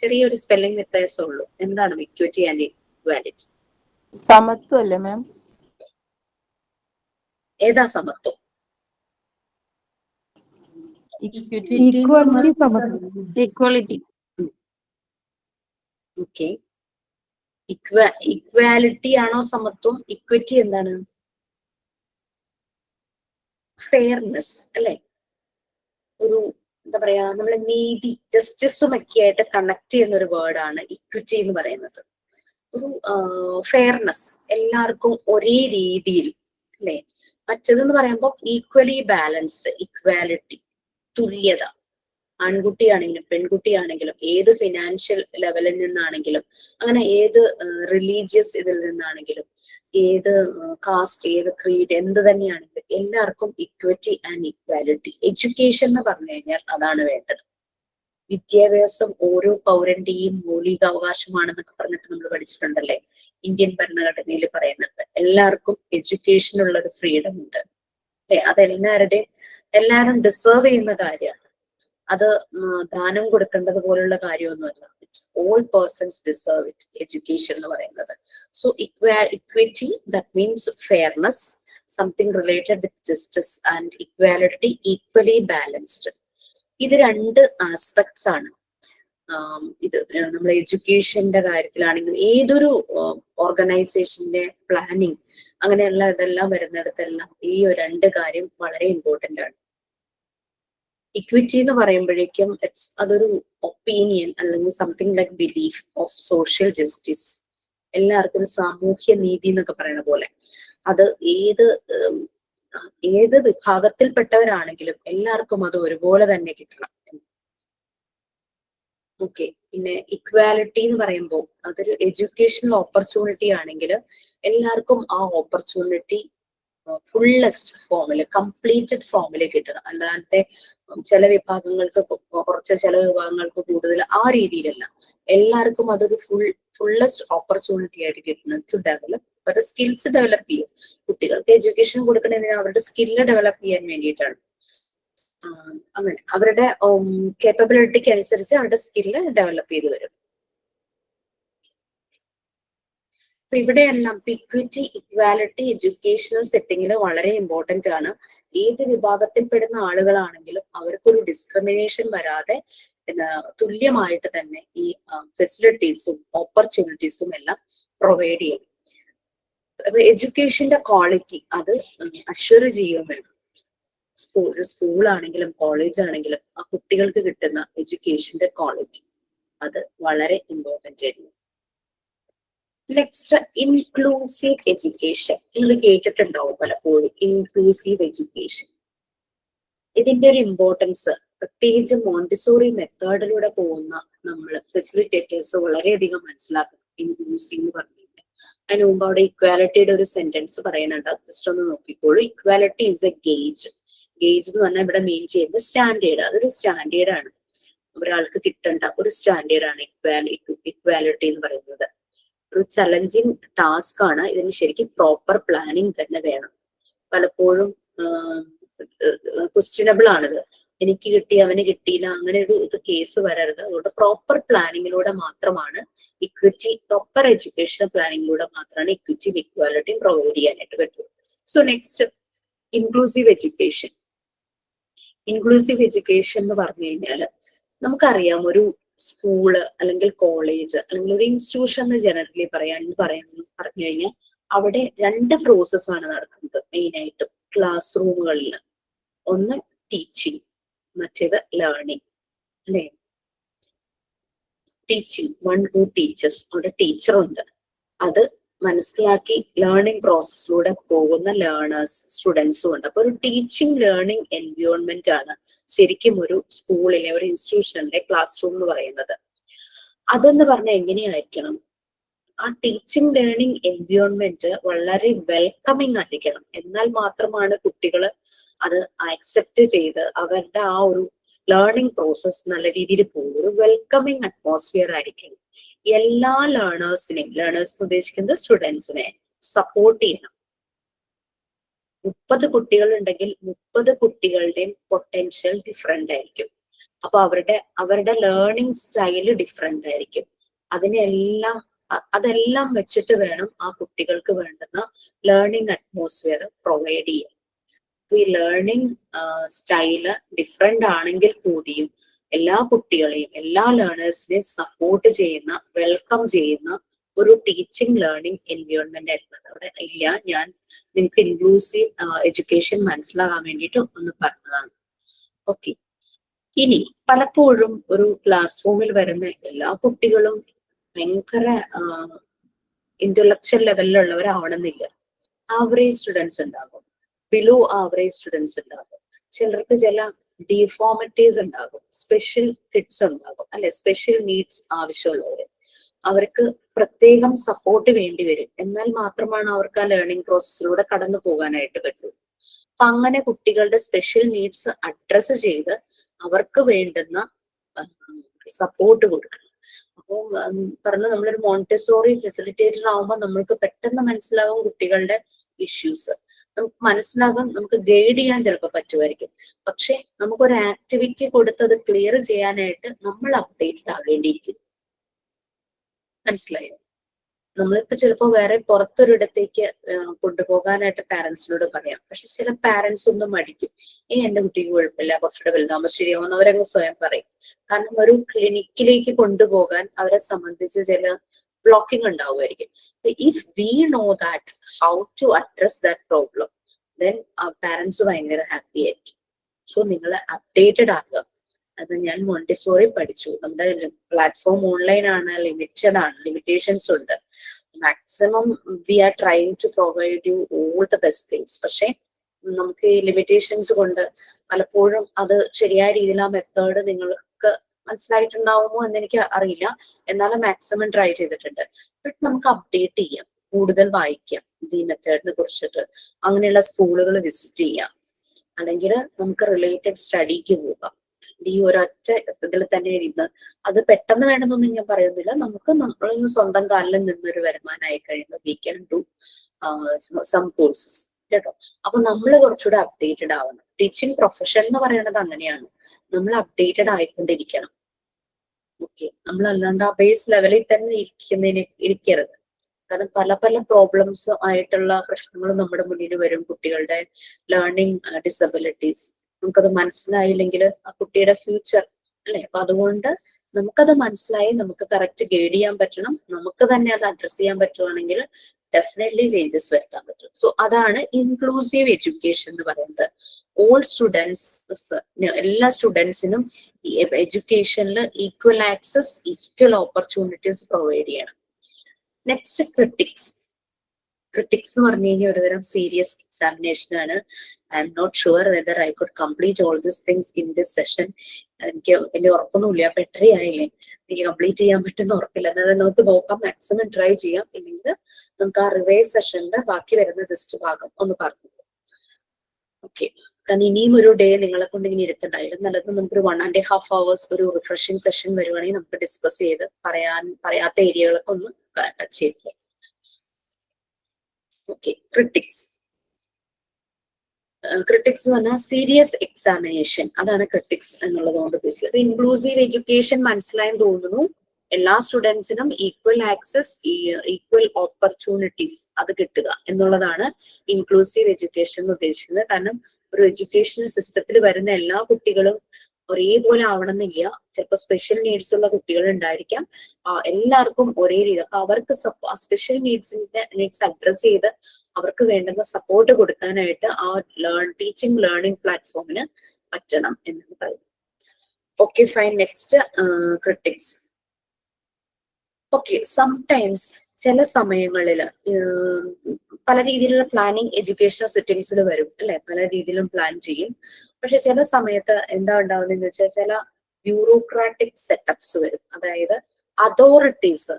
ചെറിയൊരു സ്പെല്ലിംഗ് വ്യത്യാസമുള്ളൂ. എന്താണ് ഇക്വിറ്റി ആൻഡ് ഇക്വാലിറ്റി? സമത്വം അല്ലേ മാം? ഏതാ സമത്വം? ഈക്വാലിറ്റി. ഓക്കെ, ഇക്വാലിറ്റി ആണോ സമത്വം? ഇക്വിറ്റി എന്താണ്? ഫെയർനെസ് അല്ലെ. ഒരു എന്താ പറയാ, നമ്മളെ നീതി, ജസ്റ്റിസും ഒക്കെ ആയിട്ട് കണക്ട് ചെയ്യുന്ന ഒരു വേർഡാണ് ഇക്വിറ്റി എന്ന് പറയുന്നത്. ഒരു ഫെയർനെസ്, എല്ലാവർക്കും ഒരേ രീതിയിൽ അല്ലെ. മറ്റതെന്ന് പറയുമ്പോൾ ഈക്വലി ബാലൻസ്ഡ്, ഇക്വാലിറ്റി, തുല്യത. ആൺകുട്ടിയാണെങ്കിലും പെൺകുട്ടിയാണെങ്കിലും ഏത് ഫിനാൻഷ്യൽ ലെവലിൽ നിന്നാണെങ്കിലും, അങ്ങനെ ഏത് റിലീജിയസ് ഇതിൽ നിന്നാണെങ്കിലും, ഏത് കാസ്റ്റ്, ഏത് ക്രീഡ്, എന്ത് തന്നെയാണെങ്കിലും എല്ലാവർക്കും ഇക്വിറ്റി ആൻഡ് ഇക്വാലിറ്റി. എഡ്യൂക്കേഷൻ എന്ന് പറഞ്ഞു കഴിഞ്ഞാൽ അതാണ് വേണ്ടത്. വിദ്യാഭ്യാസം ഓരോ പൗരന്റെയും മൗലിക അവകാശമാണെന്നൊക്കെ പറഞ്ഞിട്ട് നമ്മൾ പഠിച്ചിട്ടുണ്ടല്ലേ. ഇന്ത്യൻ ഭരണഘടനയിൽ പറയുന്നുണ്ട് എല്ലാവർക്കും എഡ്യൂക്കേഷനുള്ള ഒരു ഫ്രീഡം ഉണ്ട് അല്ലെ. എല്ലാവരും ഡിസേർവ് ചെയ്യുന്ന കാര്യമാണ്. അത് ദാനം കൊടുക്കേണ്ടത് പോലുള്ള കാര്യമൊന്നുമല്ല. All persons deserve it, education എന്ന് പറയുന്നത്. So equity that means fairness, something related with justice and equality, equally balanced. ഇത് രണ്ട് ആസ്പെക്ട്സ് ആണ്. ഇത് നമ്മൾ എഡ്യൂക്കേഷന്റെ കാര്യത്തിലാണെങ്കിലും ഏതൊരു ഓർഗനൈസേഷന്റെ പ്ലാനിങ് അങ്ങനെയുള്ള ഇതെല്ലാം വരുന്നിടത്തെല്ലാം ഈ രണ്ട് കാര്യം വളരെ ഇമ്പോർട്ടന്റ് ആണ്. ഇക്വിറ്റി എന്ന് പറയുമ്പോഴേക്കും അതൊരു ഒപ്പീനിയൻ അല്ലെങ്കിൽ something like belief of social justice. എല്ലാവർക്കും ഒരു സാമൂഹ്യ നീതി എന്നൊക്കെ പറയുന്ന പോലെ അത് ഏത് വിഭാഗത്തിൽപ്പെട്ടവരാണെങ്കിലും എല്ലാവർക്കും അത് ഒരുപോലെ തന്നെ കിട്ടണം. ഓക്കെ. പിന്നെ ഇക്വാലിറ്റി എന്ന് പറയുമ്പോൾ അതൊരു എഡ്യൂക്കേഷണൽ ഓപ്പർച്യൂണിറ്റി ആണെങ്കിൽ എല്ലാവർക്കും ആ ഓപ്പർച്യൂണിറ്റി ഫുള്ളസ്റ്റ് ഫോമില്, കംപ്ലീറ്റഡ് ഫോമില് കിട്ടണം. അല്ലാതെ ചില വിഭാഗങ്ങൾക്ക് കുറച്ച്, ചില വിഭാഗങ്ങൾക്ക് കൂടുതൽ, ആ രീതിയിലല്ല. എല്ലാവർക്കും അതൊരു ഫുള്ളസ്റ്റ് ഓപ്പർച്യൂണിറ്റി ആയിട്ട് കിട്ടണം ടു ഡെവലപ്പ്. അവരുടെ സ്കിൽസ് ഡെവലപ്പ് ചെയ്യും. കുട്ടികൾക്ക് എഡ്യൂക്കേഷൻ കൊടുക്കണമെങ്കിൽ അവരുടെ സ്കില്ല് ഡെവലപ്പ് ചെയ്യാൻ വേണ്ടിയിട്ടാണ്. അങ്ങനെ അവരുടെ കേപ്പബിലിറ്റിക്ക് അനുസരിച്ച് അവരുടെ സ്കില്ല് ഡെവലപ്പ് ചെയ്ത് വരും. അപ്പൊ ഇവിടെയെല്ലാം ഇക്വിറ്റി, ഇക്വാലിറ്റി എഡ്യൂക്കേഷണൽ സെറ്റിങ്ങിൽ വളരെ ഇമ്പോർട്ടന്റ് ആണ്. ഏത് വിഭാഗത്തിൽപ്പെടുന്ന ആളുകളാണെങ്കിലും അവർക്കൊരു ഡിസ്ക്രിമിനേഷൻ വരാതെ തുല്യമായിട്ട് തന്നെ ഈ ഫെസിലിറ്റീസും ഓപ്പർച്യൂണിറ്റീസും എല്ലാം പ്രൊവൈഡ് ചെയ്യും. അപ്പൊ എഡ്യൂക്കേഷന്റെ ക്വാളിറ്റി അത് അഷ്വർ ചെയ്യുകയും വേണം. സ്കൂളാണെങ്കിലും കോളേജ് ആണെങ്കിലും ആ കുട്ടികൾക്ക് കിട്ടുന്ന എഡ്യൂക്കേഷന്റെ ക്വാളിറ്റി അത് വളരെ ഇമ്പോർട്ടന്റ് ആയിരുന്നു. Next, inclusive education. നിങ്ങൾ കേട്ടിട്ടുണ്ടാവും പലപ്പോഴും ഇൻക്ലൂസീവ് എഡ്യൂക്കേഷൻ. ഇതിന്റെ ഒരു ഇമ്പോർട്ടൻസ് പ്രത്യേകിച്ച് മോണ്ടിസോറി മെത്തേഡിലൂടെ പോകുന്ന നമ്മൾ ഫെസിലിറ്റേറ്റേഴ്സ് വളരെയധികം മനസ്സിലാക്കും. ഇൻക്ലൂസീവ് എന്ന് പറഞ്ഞിട്ട് അതിന് മുമ്പ് അവിടെ ഇക്വാലിറ്റിയുടെ ഒരു സെന്റൻസ് പറയുന്നുണ്ട്. ജസ്റ്റ് ഒന്ന് നോക്കിക്കോളൂ. Equality is A gauge. Gauge എന്ന് പറഞ്ഞാൽ ഇവിടെ മീൻ ചെയ്യുന്നത് സ്റ്റാൻഡേർഡ്. അതൊരു സ്റ്റാൻഡേർഡ് ആണ്, ഒരാൾക്ക് കിട്ടേണ്ട ഒരു സ്റ്റാൻഡേർഡ് ആണ് ഇക്വാലിറ്റി എന്ന് പറയുന്നത്. ഒരു ചലഞ്ചിങ് ടാസ്ക് ആണ്. ഇതിന് ശരിക്കും പ്രോപ്പർ പ്ലാനിങ് തന്നെ വേണം. പലപ്പോഴും ക്വസ്റ്റ്യനബിൾ ആണിത്. എനിക്ക് കിട്ടി, അവന് കിട്ടിയില്ല, അങ്ങനെ ഒരു കേസ് വരരുത്. അതുകൊണ്ട് പ്രോപ്പർ പ്ലാനിങ്ങിലൂടെ മാത്രമാണ് ഇക്വിറ്റി, പ്രോപ്പർ എഡ്യൂക്കേഷൻ പ്ലാനിങ്ങിലൂടെ മാത്രമാണ് ഇക്വിറ്റിയും ഇക്വാലിറ്റിയും പ്രൊവൈഡ് ചെയ്യാനായിട്ട് പറ്റുള്ളൂ. So next, inclusive education. Inclusive education എന്ന് പറഞ്ഞു കഴിഞ്ഞാൽ നമുക്കറിയാം, ഒരു സ്കൂള് അല്ലെങ്കിൽ കോളേജ് അല്ലെങ്കിൽ ഒരു ഇൻസ്റ്റിറ്റ്യൂഷൻ എന്ന് ജനറലി പറഞ്ഞു കഴിഞ്ഞാൽ അവിടെ രണ്ട് പ്രോസസ്സാണ് നടക്കുന്നത് മെയിൻ ആയിട്ടും ക്ലാസ് റൂമുകളിൽ. ഒന്ന് ടീച്ചിങ്, മറ്റേത് ലേണിംഗ്. അല്ലെ? ടീച്ചിങ്, വൺ ഹൂ ടീച്ചേഴ്സ്, അവിടെ ടീച്ചറുണ്ട്. അത് മനസ്സിലാക്കി ലേണിംഗ് പ്രോസസ്സിലൂടെ പോകുന്ന ലേണേഴ്സ്, സ്റ്റുഡൻസും ഉണ്ട്. അപ്പൊ ഒരു ടീച്ചിങ് ലേണിംഗ് എൻവയോൺമെന്റ് ആണ് ശരിക്കും ഒരു സ്കൂളിലെ, ഒരു ഇൻസ്റ്റിറ്റ്യൂഷനിലെ ക്ലാസ് റൂം എന്ന് പറയുന്നത്. അതെന്ന് പറഞ്ഞാൽ എങ്ങനെയായിരിക്കണം? ആ ടീച്ചിങ് ലേണിംഗ് എൻവയോൺമെന്റ് വളരെ വെൽക്കമിങ് ആയിരിക്കണം. എന്നാൽ മാത്രമാണ് കുട്ടികൾ അത് അക്സെപ്റ്റ് ചെയ്ത് അവരുടെ ആ ഒരു ലേണിംഗ് പ്രോസസ് നല്ല രീതിയിൽ പോകും. ഒരു വെൽക്കമിങ് അറ്റ്മോസ്ഫിയർ ആയിരിക്കണം. എല്ലാ ലേണേഴ്സിനെയും, ലേണേഴ്സ് എന്ന് ഉദ്ദേശിക്കുന്നത് സ്റ്റുഡൻസിനെ സപ്പോർട്ട് ചെയ്യണം. 30 കുട്ടികൾ ഉണ്ടെങ്കിൽ 30 കുട്ടികളുടെയും പൊട്ടൻഷ്യൽ ഡിഫറെന്റ് ആയിരിക്കും. അപ്പൊ അവരുടെ ലേണിംഗ് സ്റ്റൈല് ഡിഫറെന്റ് ആയിരിക്കും. അതെല്ലാം വെച്ചിട്ട് വേണം ആ കുട്ടികൾക്ക് വേണ്ടുന്ന ലേണിംഗ് അറ്റ്മോസ്ഫിയർ പ്രൊവൈഡ് ചെയ്യാൻ. ഈ ലേണിംഗ് സ്റ്റൈല് ഡിഫറെന്റ് ആണെങ്കിൽ കൂടിയും എല്ലാ കുട്ടികളെയും, എല്ലാ ലേണേഴ്സിനെയും സപ്പോർട്ട് ചെയ്യുന്ന, വെൽക്കം ചെയ്യുന്ന ഒരു ടീച്ചിങ് ലേണിംഗ് എൻവയോൺമെന്റ് ആയിരുന്നു. അവിടെ ഇല്ല, ഞാൻ നിങ്ങൾക്ക് ഇൻക്ലൂസീവ് എഡ്യൂക്കേഷൻ മനസ്സിലാകാൻ വേണ്ടിയിട്ട് ഒന്ന് പറഞ്ഞതാണ്. ഓക്കെ. ഇനി പലപ്പോഴും ഒരു ക്ലാസ് റൂമിൽ വരുന്ന എല്ലാ കുട്ടികളും ഭയങ്കര ഇന്റലക്ച്വൽ ലെവലിലുള്ളവരാവണമെന്നില്ല. ആവറേജ് സ്റ്റുഡൻസ് ഉണ്ടാകും, ബിലോ ആവറേജ് സ്റ്റുഡൻസ് ഉണ്ടാകും, ചിലർക്ക് ചില ഡിഫോമിറ്റീസ് ഉണ്ടാകും, സ്പെഷ്യൽ കിഡ്സ് ഉണ്ടാകും, അല്ലെ? സ്പെഷ്യൽ നീഡ്സ് ആവശ്യമുള്ളവര്, അവർക്ക് പ്രത്യേകം സപ്പോർട്ട് വേണ്ടി വരും. എന്നാൽ മാത്രമാണ് അവർക്ക് ആ ലേണിംഗ് പ്രോസസ്സിലൂടെ കടന്നു പോകാനായിട്ട് പറ്റൂ. അപ്പൊ അങ്ങനെ കുട്ടികളുടെ സ്പെഷ്യൽ നീഡ്സ് അഡ്രസ് ചെയ്ത് അവർക്ക് വേണ്ടുന്ന സപ്പോർട്ട് കൊടുക്കണം. അപ്പോൾ പറഞ്ഞു, നമ്മളൊരു മോണ്ടിസോറി ഫെസിലിറ്റേറ്റർ ആവുമ്പോൾ നമ്മൾക്ക് പെട്ടെന്ന് മനസ്സിലാവും കുട്ടികളുടെ ഇഷ്യൂസ്. നമുക്ക് മനസ്സിലാകാൻ, നമുക്ക് ഗൈഡ് ചെയ്യാൻ ചിലപ്പോൾ പറ്റുമായിരിക്കും. പക്ഷെ നമുക്കൊരു ആക്ടിവിറ്റി കൊടുത്ത് അത് ക്ലിയർ ചെയ്യാനായിട്ട് നമ്മൾ അപ്ഡേറ്റഡ് ആവേണ്ടിയിരിക്കും. മനസ്സിലായോ? നമ്മളിപ്പോ ചിലപ്പോൾ വേറെ പുറത്തൊരിടത്തേക്ക് കൊണ്ടുപോകാനായിട്ട് പാരന്റ്സിനോട് പറയാം. പക്ഷെ ചില പാരന്റ്സ് ഒന്നും മടിക്കും. എന്റെ കുട്ടിക്ക് കുഴപ്പമില്ല, കുറച്ചുകൂടെ വലുതാകുമ്പോൾ ശരിയാവുമെന്ന് അവരങ്ങ് സ്വയം പറയും. കാരണം ഒരു ക്ലിനിക്കിലേക്ക് കൊണ്ടുപോകാൻ അവരെ സംബന്ധിച്ച് ചില ബ്ലോക്കിംഗ് ഉണ്ടാവുമായിരിക്കും. If we know that how to address that problem, then parents ഭയങ്കര ഹാപ്പി ആയിരിക്കും. സോ നിങ്ങൾ അപ്ഡേറ്റഡ് ആകുക. അത് ഞാൻ മോണ്ടിസോറി പഠിച്ചു. നമ്മുടെ പ്ലാറ്റ്ഫോം ഓൺലൈൻ ആണ്, ലിമിറ്റഡ് ആണ്, ലിമിറ്റേഷൻസ് ഉണ്ട്. Maximum we are trying to provide you all the best things. പക്ഷെ നമുക്ക് ഈ ലിമിറ്റേഷൻസ് കൊണ്ട് പലപ്പോഴും അത് ശരിയായ രീതിയിൽ ആ മെത്തേഡ് നിങ്ങൾക്ക് മനസ്സിലായിട്ടുണ്ടാവുമോ എന്ന് എനിക്ക് അറിയില്ല. എന്നാലും മാക്സിമം ട്രൈ ചെയ്തിട്ടുണ്ട്. ബട്ട് നമുക്ക് അപ്ഡേറ്റ് ചെയ്യാം, കൂടുതൽ വായിക്കാം ഈ മെത്തേഡിനെ കുറിച്ചിട്ട്, അങ്ങനെയുള്ള സ്കൂളുകൾ വിസിറ്റ് ചെയ്യാം, അല്ലെങ്കിൽ നമുക്ക് റിലേറ്റഡ് സ്റ്റഡിക്ക് പോകാം. ഈ ഒരൊറ്റ ഇതിൽ തന്നെ ഇരുന്ന് അത് പെട്ടെന്ന് വേണമെന്നൊന്നും ഞാൻ പറയുന്നില്ല. നമുക്ക് നമ്മളിന്ന് സ്വന്തം കാലിൽ നിന്നൊരു വരുമാനമായി കഴിയുമ്പോൾ we can do some courses കേട്ടോ. അപ്പൊ നമ്മൾ കുറച്ചുകൂടെ അപ്ഡേറ്റഡ് ആവണം. ടീച്ചിങ് പ്രൊഫഷൻ എന്ന് പറയുന്നത് അങ്ങനെയാണ്, നമ്മൾ അപ്ഡേറ്റഡ് ആയിക്കൊണ്ടിരിക്കണം. ഓക്കെ, നമ്മൾ അല്ലാണ്ട് ആ ബേസ് ലെവലിൽ തന്നെ ഇരിക്കരുത്. കാരണം പല പല പ്രോബ്ലംസ് ആയിട്ടുള്ള പ്രശ്നങ്ങൾ നമ്മുടെ മുന്നിൽ വരും. കുട്ടികളുടെ ലേണിംഗ് ഡിസബിലിറ്റീസ് നമുക്കത് മനസ്സിലായില്ലെങ്കിൽ ആ കുട്ടിയുടെ ഫ്യൂച്ചർ അല്ലെ. അപ്പൊ അതുകൊണ്ട് നമുക്കത് മനസ്സിലായി നമുക്ക് കറക്റ്റ് ഗൈഡ് ചെയ്യാൻ പറ്റണം. നമുക്ക് തന്നെ അത് അഡ്രസ് ചെയ്യാൻ പറ്റുവാണെങ്കിൽ ഡെഫിനറ്റ്ലി ചേഞ്ചസ് വരുത്താൻ പറ്റും. സോ അതാണ് ഇൻക്ലൂസീവ് എഡ്യൂക്കേഷൻ എന്ന് പറയുന്നത്. ഓൾ സ്റ്റുഡൻസ്, എല്ലാ സ്റ്റുഡൻസിനും എഡ്യൂക്കേഷനിൽ equal access, equal opportunities provide ചെയ്യണം. Next critics. ക്രിട്ടിക്സ് എന്ന് പറഞ്ഞു കഴിഞ്ഞാൽ ഒരുതരം സീരിയസ് എക്സാമിനേഷൻ ആണ്. I'm not sure whether I could complete all this things in this session. എനിക്ക് വലിയ ഉറപ്പൊന്നുമില്ല. പെട്രി ആയില്ലേ, എനിക്ക് കംപ്ലീറ്റ് ചെയ്യാൻ പറ്റുന്ന ഉറപ്പില്ല. എന്നാലും നമുക്ക് നോക്കാം, മാക്സിമം ട്രൈ ചെയ്യാം. ഇല്ലെങ്കിൽ നമുക്ക് ആ റിവൈസ് സെഷന്റെ ബാക്കി വരുന്ന ജസ്റ്റ് ഭാഗം ഒന്ന് പറഞ്ഞു. ഓക്കെ, കാരണം ഇനിയും ഒരു ഡേ നിങ്ങളെ കൊണ്ട് ഇങ്ങനെ ഇരുത്തണ്ടായാലും നല്ലത് നമുക്കൊരു 1.5 hours ഒരു റിഫ്രഷിംഗ് സെഷൻ വരുവാണെങ്കിൽ നമുക്ക് ഡിസ്കസ് ചെയ്ത് പറയാത്ത ഏരിയകളൊക്കെ ഒന്ന് ടച്ച് ചെയ്ത്. Okay, critics. ക്രിട്ടിക്സ് എന്ന് പറഞ്ഞാൽ സീരിയസ് എക്സാമിനേഷൻ, അതാണ് ക്രിട്ടിക്സ് എന്നുള്ളത് കൊണ്ട് ഉദ്ദേശിച്ചത്. ഇൻക്ലൂസീവ് എഡ്യൂക്കേഷൻ മനസ്സിലായെന്ന് തോന്നുന്നു. എല്ലാ സ്റ്റുഡൻസിനും ഈക്വൽ ആക്സസ്, ഈക്വൽ ഓപ്പർച്യൂണിറ്റീസ് അത് കിട്ടുക എന്നുള്ളതാണ് ഇൻക്ലൂസീവ് എഡ്യൂക്കേഷൻ എന്ന് ഉദ്ദേശിക്കുന്നത്. കാരണം ഒരു എഡ്യൂക്കേഷണൽ സിസ്റ്റത്തിൽ വരുന്ന എല്ലാ കുട്ടികളും ഒരേപോലെ ആവണമെന്നില്ല. ചിലപ്പോൾ സ്പെഷ്യൽ നീഡ്സ് ഉള്ള കുട്ടികൾ ഉണ്ടായിരിക്കാം. എല്ലാവർക്കും ഒരേ രീതി. അപ്പൊ അവർക്ക് സ്പെഷ്യൽ നീഡ്സ് അഡ്രസ് ചെയ്ത് അവർക്ക് വേണ്ടുന്ന സപ്പോർട്ട് കൊടുക്കാനായിട്ട് ആ ടീച്ചിങ് ലേണിംഗ് പ്ലാറ്റ്ഫോമിന് പറ്റണം എന്ന് പറയുന്നു. Okay fine. Next critics. Okay, sometimes ചില സമയങ്ങളിൽ പല രീതിയിലുള്ള പ്ലാനിങ് എഡ്യൂക്കേഷണൽ സെറ്റിംഗ്സിൽ വരും അല്ലെ, പല രീതിയിലും പ്ലാൻ ചെയ്യും. പക്ഷെ ചില സമയത്ത് എന്താ ഉണ്ടാവുന്നതെന്ന് വെച്ചാൽ ചില ബ്യൂറോക്രാറ്റിക് സെറ്റപ്സ് വരും. അതായത് അതോറിറ്റീസ്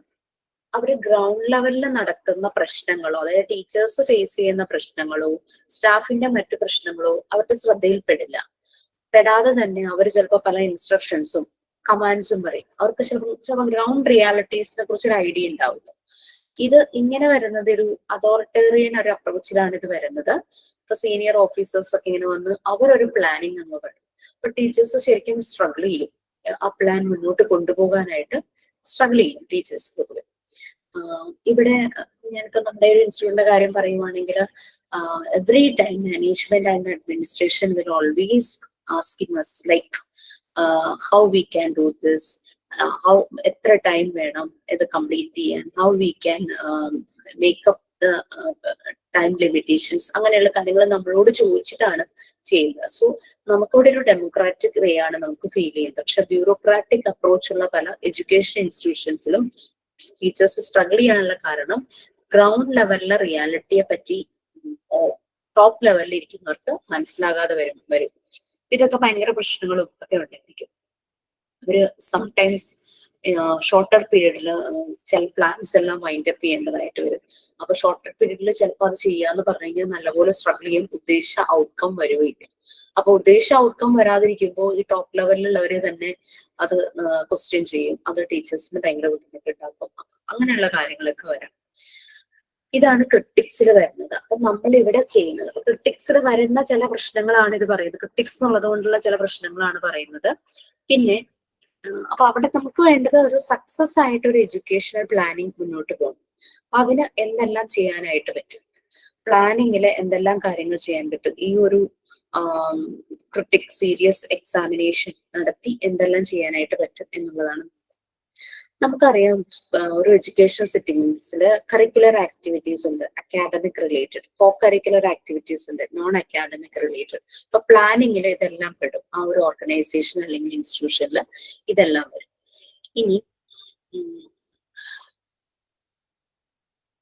അവര് ഗ്രൗണ്ട് ലെവലിൽ നടക്കുന്ന പ്രശ്നങ്ങളോ, അതായത് ടീച്ചേഴ്സ് ഫേസ് ചെയ്യുന്ന പ്രശ്നങ്ങളോ സ്റ്റാഫിന്റെ മറ്റു പ്രശ്നങ്ങളോ അവരുടെ ശ്രദ്ധയിൽപ്പെടില്ല. പെടാതെ തന്നെ അവർ ചിലപ്പോൾ പല ഇൻസ്ട്രക്ഷൻസും കമാൻഡ്സും പറയും. അവർക്ക് ചിലപ്പോൾ ഗ്രൗണ്ട് റിയാലിറ്റീസിനെ കുറിച്ചൊരു ഐഡിയ ഉണ്ടാവില്ല. ഇത് ഇങ്ങനെ വരുന്നത് ഒരു അതോറിറ്റേറിയൻ ഒരു അപ്രോച്ചിലാണ് ഇത് വരുന്നത്. ഇപ്പൊ സീനിയർ ഓഫീസേഴ്സ് ഒക്കെ ഇങ്ങനെ വന്ന് അവരൊരു പ്ലാനിങ് എന്ന് പറയും. അപ്പൊ ടീച്ചേഴ്സ് ശരിക്കും സ്ട്രഗിൾ ചെയ്യും, ആ പ്ലാൻ മുന്നോട്ട് കൊണ്ടുപോകാനായിട്ട് സ്ട്രഗിൾ ചെയ്യും ടീച്ചേഴ്സ് പൊതുവെ. ഇവിടെ ഞാനിപ്പോ നമ്മുടെ ഒരു ഇൻസ്റ്റിറ്റ്യൂട്ടിന്റെ കാര്യം പറയുവാണെങ്കിൽ every time management and administration will always asking us like how we can do this, how എത്ര ടൈം വേണം ഇത് കംപ്ലീറ്റ് ചെയ്യാൻ, how we can makeup the time limitations, അങ്ങനെയുള്ള കാര്യങ്ങൾ നമ്മളോട് ചോദിച്ചിട്ടാണ് ചെയ്യുന്നത്. സോ നമുക്കിവിടെ ഒരു ഡെമോക്രാറ്റിക് വേ ആണ് നമുക്ക് ഫീൽ ചെയ്യുന്നത്. പക്ഷെ ബ്യൂറോക്രാറ്റിക് അപ്രോച്ച് ഉള്ള പല എഡ്യൂക്കേഷൻ ഇൻസ്റ്റിറ്റ്യൂഷൻസിലും ടീച്ചേഴ്സ് സ്ട്രഗിൾ ചെയ്യാനുള്ള കാരണം ഗ്രൗണ്ട് ലെവലിലെ റിയാലിറ്റിയെ പറ്റി ടോപ്പ് ലെവലിൽ ഇരിക്കുന്നവർക്ക് മനസ്സിലാകാതെ വരും. ഇതൊക്കെ ഭയങ്കര പ്രശ്നങ്ങളും ഒക്കെ ഉണ്ടായിരിക്കും. അവര് സംടൈംസ് ഷോർട്ടർ പീരീഡിൽ ചില പ്ലാൻസ് എല്ലാം വൈൻഡ് അപ്പ് ചെയ്യേണ്ടതായിട്ട് വരും. അപ്പൊ ഷോർട്ടർ പീരീഡിൽ ചിലപ്പോൾ അത് ചെയ്യാന്ന് പറഞ്ഞു കഴിഞ്ഞാൽ നല്ലപോലെ സ്ട്രഗിൾ ചെയ്യും, ഉദ്ദേശിച്ച ഔട്ട്കം വരുകയില്ല. അപ്പൊ ഉദ്ദേശിച്ച ഔട്ട്കം വരാതിരിക്കുമ്പോൾ ഈ ടോപ്പ് ലെവലിലുള്ളവരെ തന്നെ അത് ക്വസ്റ്റ്യൻ ചെയ്യും. അത് ടീച്ചേഴ്സിന് ഭയങ്കര ബുദ്ധിമുട്ടുണ്ടാക്കും. അങ്ങനെയുള്ള കാര്യങ്ങളൊക്കെ വരാം. ഇതാണ് ക്രിട്ടിക്സിൽ വരുന്നത്. അപ്പൊ നമ്മൾ ഇവിടെ ചെയ്യുന്നത് ക്രിട്ടിക്സിൽ വരുന്ന ചില പ്രശ്നങ്ങളാണ് ഇത് പറയുന്നത്. ക്രിട്ടിക്സ് എന്നുള്ളത് കൊണ്ടുള്ള ചില പ്രശ്നങ്ങളാണ് പറയുന്നത്. പിന്നെ അപ്പൊ അവിടെ നമുക്ക് വേണ്ടത് ഒരു സക്സസ് ആയിട്ട് ഒരു എഡ്യൂക്കേഷണൽ പ്ലാനിങ് മുന്നോട്ട് പോകണം. അതിന് എന്തെല്ലാം ചെയ്യാനായിട്ട് പറ്റും, പ്ലാനിങ്ങിൽ എന്തെല്ലാം കാര്യങ്ങൾ ചെയ്യാൻ പറ്റും, ഈ ഒരു ക്രിട്ടിക് സീരിയസ് എക്സാമിനേഷൻ നടത്തി എന്തെല്ലാം ചെയ്യാനായിട്ട് പറ്റും എന്നുള്ളതാണ്. നമുക്കറിയാം ഒരു എഡ്യൂക്കേഷൻ സെറ്റിംഗ്സിൽ കരിക്കുലർ ആക്ടിവിറ്റീസ് ഉണ്ട്, അക്കാദമിക് റിലേറ്റഡ്, കോ കരിക്കുലർ ആക്ടിവിറ്റീസ് ഉണ്ട്, നോൺ അക്കാദമിക് റിലേറ്റഡ്. അപ്പൊ പ്ലാനിങ്ങിൽ ഇതെല്ലാം പെടും. ആ ഒരു ഓർഗനൈസേഷൻ അല്ലെങ്കിൽ ഇൻസ്റ്റിറ്റ്യൂഷനിൽ ഇതെല്ലാം വരും. ഇനി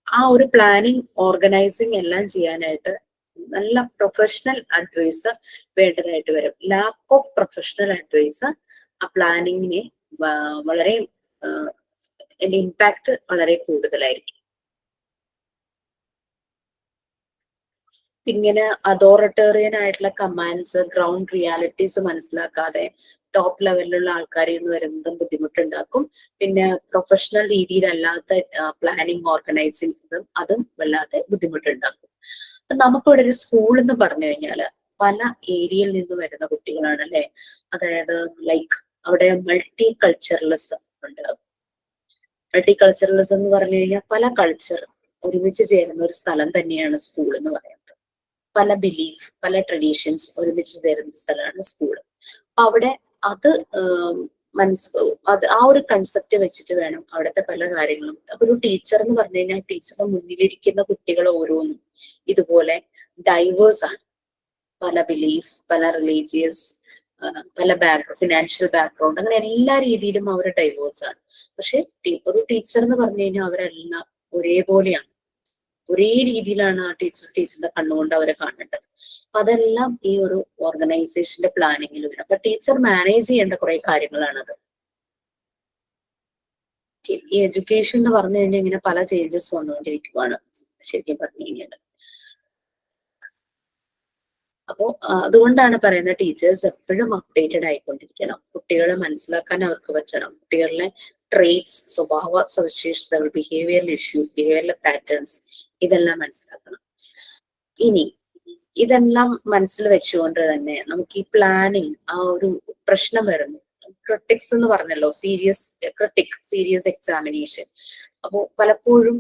ആ ഒരു പ്ലാനിങ് ഓർഗനൈസിങ് എല്ലാം ചെയ്യാനായിട്ട് നല്ല പ്രൊഫഷണൽ അഡ്വൈസർ വേണ്ടതായിട്ട് വരും. ലാക്ക് ഓഫ് പ്രൊഫഷണൽ അഡ്വൈസർ ആ പ്ലാനിങ്ങിനെ വളരെ അതിന്റെ ഇമ്പാക്ട് വളരെ കൂടുതലായിരിക്കും. ഇങ്ങനെ അതോറിറ്റേറിയൻ ആയിട്ടുള്ള കമാൻഡ്സ്, ഗ്രൗണ്ട് റിയാലിറ്റീസ് മനസ്സിലാക്കാതെ ടോപ്പ് ലെവലിലുള്ള ആൾക്കാരിൽ നിന്ന് വരുന്നതും ബുദ്ധിമുട്ടുണ്ടാക്കും. പിന്നെ പ്രൊഫഷണൽ രീതിയിലല്ലാത്ത പ്ലാനിങ് ഓർഗനൈസിംഗ് അതും വല്ലാതെ ബുദ്ധിമുട്ടുണ്ടാക്കും. നമുക്കിവിടെ ഒരു സ്കൂൾ എന്ന് പറഞ്ഞു കഴിഞ്ഞാൽ പല ഏരിയയിൽ നിന്ന് വരുന്ന കുട്ടികളാണ് അല്ലെ. അതായത് ലൈക്ക് അവിടെ മൾട്ടി കൾച്ചറലിസം ഉണ്ടാകും. മൾട്ടി കൾച്ചറലിസം എന്ന് പറഞ്ഞു കഴിഞ്ഞാൽ പല കൾച്ചർ ഒരുമിച്ച് ചേരുന്ന ഒരു സ്ഥലം തന്നെയാണ് സ്കൂൾ എന്ന് പറയുന്നത്. പല ബിലീഫ്, പല ട്രഡീഷൻസ് ഒരുമിച്ച് ചേരുന്ന സ്ഥലമാണ് സ്കൂൾ. അപ്പൊ അവിടെ അത് ആ ഒരു കൺസെപ്റ്റ് വെച്ചിട്ട് വേണം അവിടുത്തെ പല കാര്യങ്ങളും. അപ്പൊ ഒരു ടീച്ചർ എന്ന് പറഞ്ഞു കഴിഞ്ഞാൽ ടീച്ചറുടെ മുന്നിലിരിക്കുന്ന കുട്ടികൾ ഓരോന്നും ഇതുപോലെ ഡൈവേഴ്സ് ആണ്. പല ബിലീഫ്, പല റിലീജിയസ്, പല ഫിനാൻഷ്യൽ ബാക്ക്ഗ്രൗണ്ട്, അങ്ങനെ എല്ലാ രീതിയിലും അവർ ഡൈവേഴ്സ് ആണ്. പക്ഷെ ഒരു ടീച്ചർ എന്ന് പറഞ്ഞു കഴിഞ്ഞാൽ അവരെല്ലാം ഒരേപോലെയാണ്, ഒരേ രീതിയിലാണ് ആ ടീച്ചറുടെ കണ്ണുകൊണ്ട് അവരെ കാണേണ്ടത്. അപ്പൊ അതെല്ലാം ഈ ഒരു ഓർഗനൈസേഷന്റെ പ്ലാനിങ്ങിൽ വരും. അപ്പൊ ടീച്ചർ മാനേജ് ചെയ്യേണ്ട കുറെ കാര്യങ്ങളാണത്. ഈ എഡ്യൂക്കേഷൻ എന്ന് പറഞ്ഞു കഴിഞ്ഞാൽ ഇങ്ങനെ പല ചേഞ്ചസ് വന്നുകൊണ്ടിരിക്കുവാണ് ശരിക്കും പറഞ്ഞു കഴിഞ്ഞാൽ. അപ്പോ അതുകൊണ്ടാണ് പറയുന്നത് ടീച്ചേഴ്സ് എപ്പോഴും അപ്ഡേറ്റഡ് ആയിക്കൊണ്ടിരിക്കണം. കുട്ടികളെ മനസ്സിലാക്കാൻ അവർക്ക് പറ്റണം. കുട്ടികളിലെ ട്രേറ്റ്സ്, സ്വഭാവ സവിശേഷതകൾ, ബിഹേവിയറൽ ഇഷ്യൂസ്, ബിഹേവിയറൽ പാറ്റേൺസ് ഇതെല്ലാം മനസ്സിലാക്കണം. ഇനി ഇതെല്ലാം മനസ്സിൽ വെച്ചുകൊണ്ട് തന്നെ നമുക്ക് ഈ പ്ലാനിങ് ആ ഒരു പ്രശ്നം വരുന്നു. ക്രിട്ടിക്സ് എന്ന് പറഞ്ഞല്ലോ, സീരിയസ് എക്സാമിനേഷൻ. അപ്പോൾ പലപ്പോഴും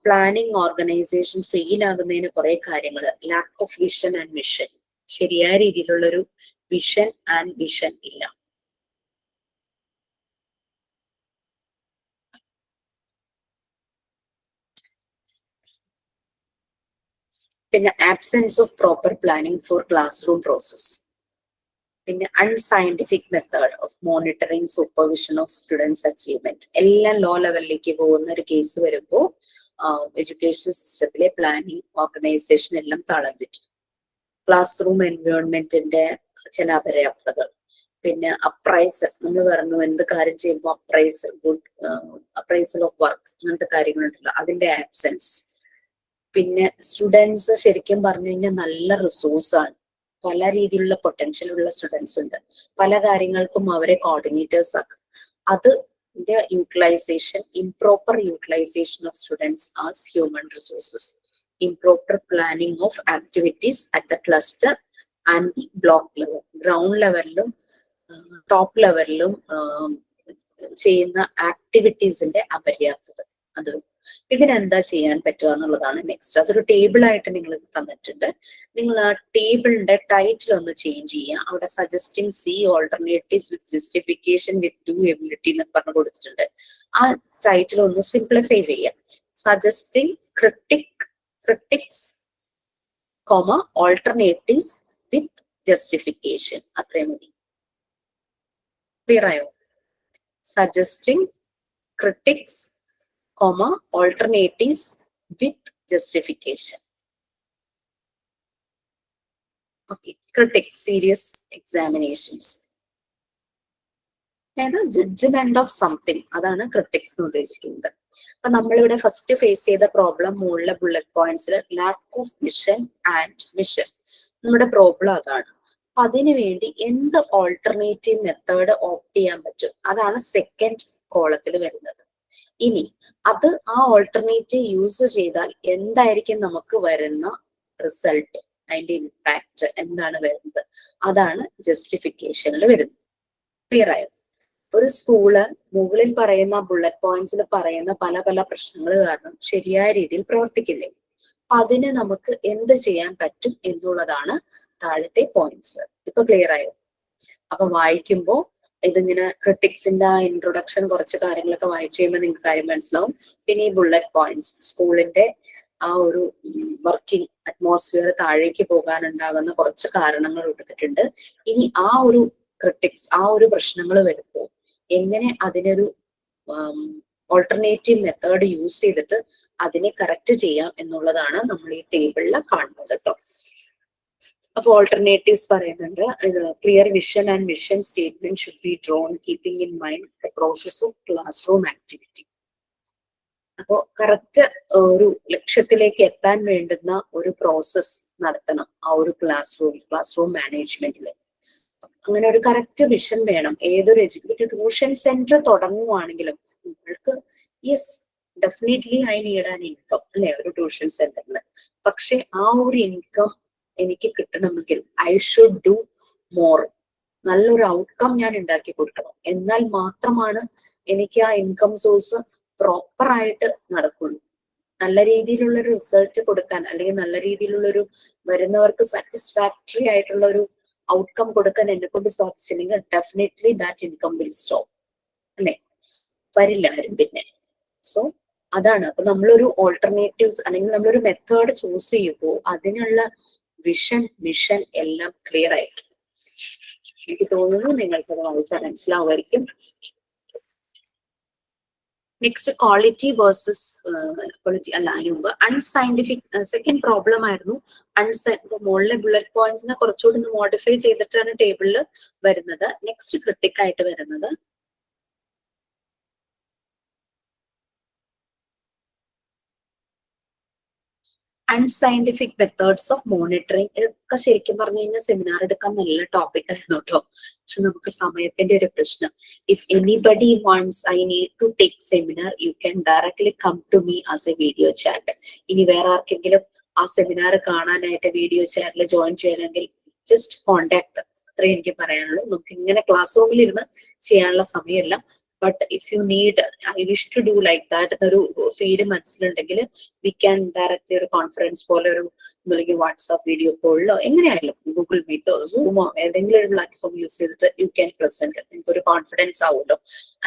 പ്ലാനിങ് ഓർഗനൈസേഷൻ ഫെയിൽ ആകുന്നതിന് കുറെ കാര്യങ്ങൾ, lack of vision and mission, ശരിയായ രീതിയിലുള്ള ഒരു വിഷൻ ആൻഡ് മിഷൻ ഇല്ല. പിന്നെ absence of proper planning for classroom process. പിന്നെ unscientific method of monitoring, supervision of students achievement. എല്ലാം ലോ ലെവലിലേക്ക് പോകുന്ന ഒരു കേസ് വരുമ്പോൾ എഡ്യൂക്കേഷൻ സിസ്റ്റത്തിലെ പ്ലാനിങ് ഓർഗനൈസേഷൻ എല്ലാം താളം തെറ്റും. ക്ലാസ് റൂം എൻവയോൺമെന്റിന്റെ ചില അപര്യാപ്തകൾ. പിന്നെ അപ്രൈസൽ, നമ്മൾ പറഞ്ഞു എന്ത് കാര്യം ചെയ്യുമ്പോൾ അപ്രൈസൽ ഓഫ് വർക്ക്, അങ്ങനത്തെ കാര്യങ്ങളുണ്ടല്ലോ, അതിന്റെ ആബ്സെൻസ്. പിന്നെ സ്റ്റുഡൻസ് ശരിക്കും പറഞ്ഞു കഴിഞ്ഞാൽ നല്ല റിസോഴ്സാണ്. പല രീതിയിലുള്ള പൊട്ടൻഷ്യൽ ഉള്ള സ്റ്റുഡൻസ് ഉണ്ട്. പല കാര്യങ്ങൾക്കും അവരെ കോർഡിനേറ്റേഴ്സ് ആക്കും. അതിന്റെ utilisation, improper utilisation of students as human resources, improper planning of activities at the cluster and the block level. Ground ലെവലിലും ടോപ്പ് ലെവലിലും ചെയ്യുന്ന ആക്ടിവിറ്റീസിന്റെ അപര്യാപ്തത. അത് ഇതിനെന്താ ചെയ്യാൻ പറ്റുക എന്നുള്ളതാണ് നെക്സ്റ്റ്. അതൊരു ടേബിൾ ആയിട്ട് നിങ്ങൾ തന്നിട്ടുണ്ട്. നിങ്ങൾ ആ ടേബിളിന്റെ ടൈറ്റിൽ ഒന്ന് ചേഞ്ച് ചെയ്യുക. അവിടെ suggesting see alternatives with justification with doability എന്ന് പറഞ്ഞു കൊടുത്തിട്ടുണ്ട്. ആ ടൈറ്റിൽ ഒന്ന് സിംപ്ലിഫൈ ചെയ്യുക. Suggesting critics alternatives with justification, അത്രയും മതി. ക്ലിയർ ആയോ? സജസ്റ്റിംഗ് ക്രിട്ടിക്സ് alternatives with justification. Okay, critics, serious examinations. Judgement of something, അതാണ് ക്രിട്ടിക്സ് എന്ന് ഉദ്ദേശിക്കുന്നത്. അപ്പൊ നമ്മളിവിടെ ഫസ്റ്റ് ഫേസ് ചെയ്ത പ്രോബ്ലം മുകളിലെ ബുള്ളറ്റ് പോയിന്റ്സിൽ lack of vision and mission, നമ്മുടെ പ്രോബ്ലം അതാണ്. അതിനുവേണ്ടി എന്ത് ഓൾട്ടർനേറ്റീവ് മെത്തേഡ് ഓപ്റ്റ് ചെയ്യാൻ പറ്റും, അതാണ് സെക്കൻഡ് കോളത്തിൽ വരുന്നത്. ഇനി അത് ആ ഓൾട്ടർനേറ്റീവ് യൂസ് ചെയ്താൽ എന്തായിരിക്കും നമുക്ക് വരുന്ന റിസൾട്ട്, അതിന്റെ ഇമ്പാക്ട് എന്താണ് വരുന്നത്, അതാണ് ജസ്റ്റിഫിക്കേഷനിൽ വരുന്നത്. ക്ലിയർ ആയോ? ഒരു സ്കൂള് മുകളിൽ പറയുന്ന ബുള്ളറ്റ് പോയിന്റ്സിൽ പറയുന്ന പല പല പ്രശ്നങ്ങൾ കാരണം ശരിയായ രീതിയിൽ പ്രവർത്തിക്കുന്നില്ല. അതിന് നമുക്ക് എന്ത് ചെയ്യാൻ പറ്റും എന്നുള്ളതാണ് താഴത്തെ പോയിന്റ്സ്. ഇപ്പൊ ക്ലിയർ ആയോ? അപ്പൊ വായിക്കുമ്പോൾ ഇതിങ്ങനെ ക്രിട്ടിക്സിന്റെ ആ ഇൻട്രൊഡക്ഷൻ കുറച്ച് കാര്യങ്ങളൊക്കെ വായിച്ചു കഴിയുമ്പോൾ നിങ്ങൾക്ക് കാര്യം മനസ്സിലാവും. പിന്നെ ഈ ബുള്ളറ്റ് പോയിന്റ്സ് സ്കൂളിന്റെ ആ ഒരു വർക്കിംഗ് അറ്റ്മോസ്ഫിയർ താഴേക്ക് പോകാനുണ്ടാകുന്ന കുറച്ച് കാരണങ്ങൾ കൊടുത്തിട്ടുണ്ട്. ഇനി ആ ഒരു ക്രിട്ടിക്സ് ആ ഒരു പ്രശ്നങ്ങൾ വരുമ്പോൾ എങ്ങനെ അതിനൊരു ഓൾട്ടർനേറ്റീവ് മെത്തേഡ് യൂസ് ചെയ്തിട്ട് അതിനെ കറക്റ്റ് ചെയ്യാം എന്നുള്ളതാണ് നമ്മൾ ഈ ടേബിളിൽ കാണുന്നത് കേട്ടോ. അപ്പൊ ഓൾട്ടർനേറ്റീവ്സ് പറയുന്നുണ്ട്. Clear vision and mission statement should be drone keeping in mind the process of class room activity. അപ്പോ കറക്റ്റ് ഒരു ലക്ഷ്യത്തിലേക്ക് എത്താൻ വേണ്ടുന്ന ഒരു പ്രോസസ് നടത്തണം ആ ഒരു ക്ലാസ് റൂം മാനേജ്മെന്റിൽ. അങ്ങനെ ഒരു കറക്റ്റ് വിഷൻ വേണം. ഏതൊരു ട്യൂഷൻ സെന്റർ തുടങ്ങുവാണെങ്കിലും നിങ്ങൾക്ക് yes definitely I need an income അല്ലെ ഒരു ട്യൂഷൻ സെന്ററിന്. പക്ഷെ ആ ഒരു ഇൻകം എനിക്ക് കിട്ടണമെങ്കിൽ ഐ ഷുഡ് ഡു മോർ. നല്ലൊരു ഔട്ട്കം ഞാൻ ഉണ്ടാക്കി കൊടുക്കണം. എന്നാൽ മാത്രമാണ് എനിക്ക് ആ ഇൻകം സോഴ്സ് പ്രോപ്പർ ആയിട്ട് നടക്കുള്ളൂ. നല്ല രീതിയിലുള്ള ഒരു റിസൾട്ട് കൊടുക്കാൻ അല്ലെങ്കിൽ നല്ല രീതിയിലുള്ളൊരു വരുന്നവർക്ക് സാറ്റിസ്ഫാക്ടറി ആയിട്ടുള്ള ഒരു ഔട്ട്കം കൊടുക്കാൻ എന്നെ കൊണ്ട് സാധിച്ചില്ലെങ്കിൽ definitely that income will stop അല്ലെ, വരില്ല ആരും പിന്നെ. സോ അതാണ്. അപ്പൊ നമ്മളൊരു ഓൾട്ടർനേറ്റീവ്സ് അല്ലെങ്കിൽ നമ്മളൊരു മെത്തേഡ് ചൂസ് ചെയ്യുമ്പോൾ അതിനുള്ള വിഷൻ മിഷൻ എല്ലാം ക്ലിയർ ആയിരിക്കും. എനിക്ക് തോന്നുന്നു നിങ്ങൾക്കത് വായിച്ചാൽ മനസ്സിലാവുമായിരിക്കും. നെക്സ്റ്റ് ക്വാളിറ്റി വേഴ്സസ് ക്വാളിറ്റി അല്ല, അതിന് മുമ്പ് അൺസയന്റിഫിക് സെക്കൻഡ് പ്രോബ്ലം ആയിരുന്നു. മുകളിലെ ബുള്ളറ്റ് പോയിന്റ്സിനെ കുറച്ചുകൂടി ഒന്ന് മോഡിഫൈ ചെയ്തിട്ടാണ് ടേബിളിൽ വരുന്നത്. നെക്സ്റ്റ് ക്രിട്ടിക് ആയിട്ട് വരുന്നത് അൺസയന്റിഫിക് മെത്തേഡ്സ് ഓഫ് മോണിറ്ററിങ്. ഇതൊക്കെ ശരിക്കും പറഞ്ഞു കഴിഞ്ഞാൽ സെമിനാർ എടുക്കാൻ നല്ല ടോപ്പിക് ആയിരുന്നു കേട്ടോ. പക്ഷെ നമുക്ക് സമയത്തിന്റെ ഒരു പ്രശ്നം. If anybody wants I need to take seminar you can directly come to me as a video chat. ഇനി വേറെ ആർക്കെങ്കിലും ആ സെമിനാർ കാണാനായിട്ട് വീഡിയോ ചാറ്റിൽ ജോയിൻ ചെയ്യണമെങ്കിൽ ജസ്റ്റ് കോണ്ടാക്ട്. അത്രേ എനിക്ക് പറയാനുള്ളൂ. നമുക്ക് ഇങ്ങനെ ക്ലാസ് റൂമിൽ ഇരുന്ന് ചെയ്യാനുള്ള സമയമല്ല. But if you need I wish to do like that എന്നൊരു ഫീല് മനസ്സിലുണ്ടെങ്കിൽ വി ക്യാൻ ഡയറക്ട്ലി ഒരു കോൺഫറൻസ് പോലെ ഒരു അല്ലെങ്കിൽ വാട്സാപ്പ് വീഡിയോ കോളിലോ എങ്ങനെയായാലും ഗൂഗിൾ മീറ്റോ സൂമോ ഏതെങ്കിലും ഒരു പ്ലാറ്റ്ഫോം യൂസ് ചെയ്തിട്ട് യു ക്യാൻ പ്രസന്റ്. നിങ്ങൾക്ക് ഒരു കോൺഫിഡൻസ് ആവുമല്ലോ.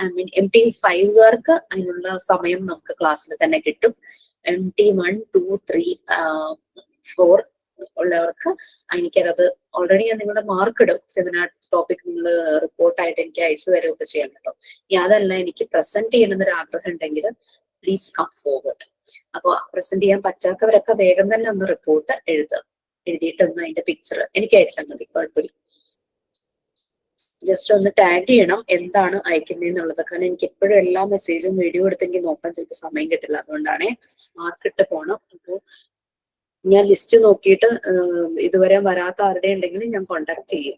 I mean MT5കാർക്ക് അതിനുള്ള സമയം നമുക്ക് ക്ലാസ്സിൽ തന്നെ കിട്ടും. MT1, 2, 3, 4 ഉള്ളവർക്ക് എനിക്കത് ഓൾറെഡി ഞാൻ നിങ്ങളുടെ മാർക്ക് ഇടും. സെമിനാർ ടോപ്പിക് നിങ്ങൾ റിപ്പോർട്ടായിട്ട് എനിക്ക് അയച്ചു തരുമൊക്കെ ചെയ്യാൻ കേട്ടോ. ഇനി അതല്ല എനിക്ക് പ്രസന്റ് ചെയ്യണമെന്നൊരു ആഗ്രഹം ഉണ്ടെങ്കിൽ പ്ലീസ് കം ഫോർവേഡ്. അപ്പൊ പ്രസന്റ് ചെയ്യാൻ പറ്റാത്തവരൊക്കെ വേഗം തന്നെ ഒന്ന് റിപ്പോർട്ട് എഴുതിയിട്ടൊന്ന് അതിന്റെ പിക്ചർ എനിക്ക് അയച്ചാൽ മതി, കുഴപ്പമില്ല. ജസ്റ്റ് ഒന്ന് ടാഗ് ചെയ്യണം എന്താണ് അയക്കുന്നതെന്നുള്ളത്. കാരണം എനിക്ക് എപ്പോഴും എല്ലാ മെസ്സേജും വീഡിയോ എടുത്തെങ്കിൽ നോക്കാൻ ചിലപ്പോൾ സമയം കിട്ടില്ല. അതുകൊണ്ടാണ് മാർക്കിട്ട് പോണം. അപ്പോൾ ഞാൻ ലിസ്റ്റ് നോക്കിയിട്ട് ഇതുവരെ വരാത്ത ആരുടെ ഉണ്ടെങ്കിൽ ഞാൻ കോണ്ടാക്ട് ചെയ്യും.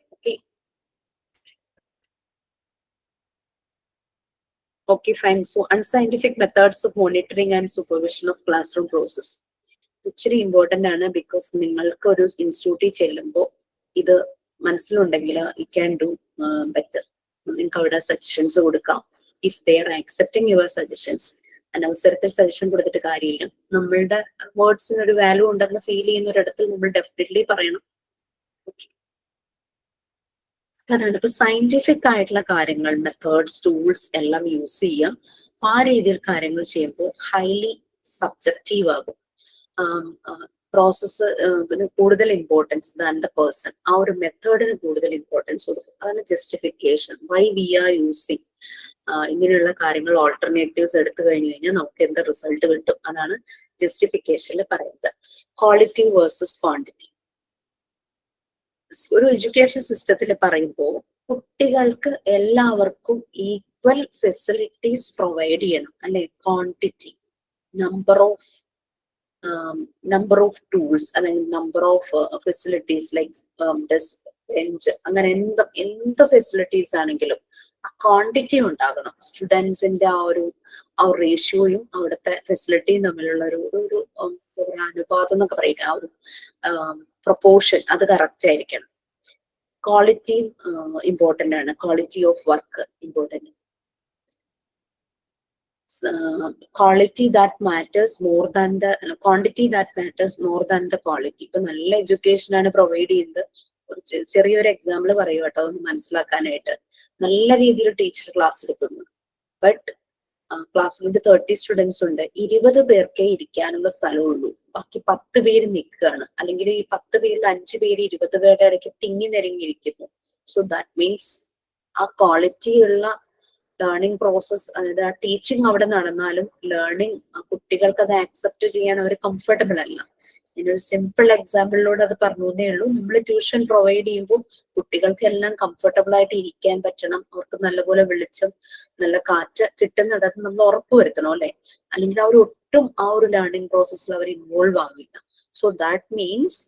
Okay fine. So unscientific methods of monitoring and supervision of classroom process ഇച്ചിരി ഇമ്പോർട്ടന്റ് ആണ്. ബിക്കോസ് നിങ്ങൾക്ക് ഒരു ഇൻസ്റ്റിറ്റ്യൂട്ടിൽ ചെല്ലുമ്പോൾ ഇത് മനസ്സിലുണ്ടെങ്കിൽ യു ക്യാൻ ഡു ബെറ്റർ. നിങ്ങൾക്ക് അവിടെ സജഷൻസ് കൊടുക്കാം. If they are accepting your suggestions. അനവസരത്തിൽ സജഷൻ കൊടുത്തിട്ട് കാര്യമില്ല. നമ്മളുടെ വേർഡ്സിന് ഒരു വാല്യൂ ഉണ്ടെന്ന് ഫീൽ ചെയ്യുന്ന ഒരിടത്തിൽ നമ്മൾ ഡെഫിനറ്റ്ലി പറയണം. അതാണ് ഇപ്പൊ സയന്റിഫിക് ആയിട്ടുള്ള കാര്യങ്ങൾ മെത്തേഡ്സ് ടൂൾസ് എല്ലാം യൂസ് ചെയ്യാം. ആ രീതിയിൽ കാര്യങ്ങൾ ചെയ്യുമ്പോൾ ഹൈലി സബ്ജക്റ്റീവ് ആകും. പ്രോസസ്സ് കൂടുതൽ ഇമ്പോർട്ടൻസ് ദാൻ ദ പേഴ്സൺ. ആ ഒരു മെത്തേഡിന് കൂടുതൽ ഇമ്പോർട്ടൻസ് കൊടുക്കും. അതാണ് justification. Why we are using ഇങ്ങനെയുള്ള കാര്യങ്ങൾ ഓൾട്ടർനേറ്റീവ്സ് എടുത്തു കഴിഞ്ഞു കഴിഞ്ഞാൽ നമുക്ക് എന്ത് റിസൾട്ട് കിട്ടും. അതാണ് ജസ്റ്റിഫിക്കേഷനിൽ പറയുന്നത്. Quality versus quantity. ഒരു എഡ്യൂക്കേഷൻ സിസ്റ്റത്തിൽ പറയുമ്പോൾ കുട്ടികൾക്ക് എല്ലാവർക്കും ഈക്വൽ ഫെസിലിറ്റീസ് പ്രൊവൈഡ് ചെയ്യണം അല്ലെ. ക്വാണ്ടിറ്റി, നമ്പർ ഓഫ് ടൂൾസ് അല്ലെങ്കിൽ number of facilities like desk, bench, അങ്ങനെ എന്ത് ഫെസിലിറ്റീസ് ആണെങ്കിലും ആ ക്വാണ്ടിറ്റി ഉണ്ടാകണം. സ്റ്റുഡൻസിന്റെ ആ ഒരു റേഷ്യോയും അവിടുത്തെ ഫെസിലിറ്റിയും തമ്മിലുള്ള ഒരു അനുപാതം എന്നൊക്കെ പറയുക, ആ ഒരു പ്രൊപ്പോർഷൻ അത് കറക്റ്റ് ആയിരിക്കണം. ക്വാളിറ്റിയും ഇമ്പോർട്ടന്റ് ആണ്. Quality of work important. Quality that matters more than the quantity that matters more than the quality. ഇപ്പൊ നല്ല എഡ്യൂക്കേഷൻ ആണ് പ്രൊവൈഡ് ചെയ്യുന്നത്. ചെറിയൊരു എക്സാമ്പിൾ പറയൂ കേട്ടോ, ഒന്ന് മനസ്സിലാക്കാനായിട്ട്. നല്ല രീതിയിൽ ടീച്ചർ ക്ലാസ് എടുക്കുന്നു, ബട്ട് ക്ലാസ്സിൽ 30 സ്റ്റുഡൻസ് ഉണ്ട്, 20 പേർക്കേ ഇരിക്കാനുള്ള സ്ഥലമുള്ളൂ, ബാക്കി 10 പേര് നിൽക്കുകയാണ്. അല്ലെങ്കിൽ ഈ 10 പേരിൽ 5 പേര് 20 പേരുടെ ഇടയ്ക്ക് തിങ്ങി നിരങ്ങിയിരിക്കുന്നു. സോ ദാറ്റ് മീൻസ് ആ ക്വാളിറ്റി ഉള്ള ലേണിംഗ് പ്രോസസ്, അതായത് ആ ടീച്ചിങ് അവിടെ നടന്നാലും ലേണിംഗ് കുട്ടികൾക്ക് അത് ആക്സെപ്റ്റ് ചെയ്യാൻ അവർ കംഫർട്ടബിൾ അല്ല. ഇതിനൊരു സിമ്പിൾ എക്സാമ്പിളിലൂടെ അത് പറഞ്ഞേ ഉള്ളൂ. നമ്മൾ ട്യൂഷൻ പ്രൊവൈഡ് ചെയ്യുമ്പോൾ കുട്ടികൾക്ക് എല്ലാം കംഫർട്ടബിൾ ആയിട്ട് ഇരിക്കാൻ പറ്റണം, അവർക്ക് നല്ലപോലെ വെളിച്ചം നല്ല കാറ്റ് കിട്ടുന്നിടത്ത് നമ്മൾ ഉറപ്പുവരുത്തണം അല്ലെ, അല്ലെങ്കിൽ അവർ ഒട്ടും ആ ഒരു ലേണിംഗ് പ്രോസസ്സിൽ അവർ ഇൻവോൾവ് ആവില്ല. സോ ദാറ്റ് മീൻസ്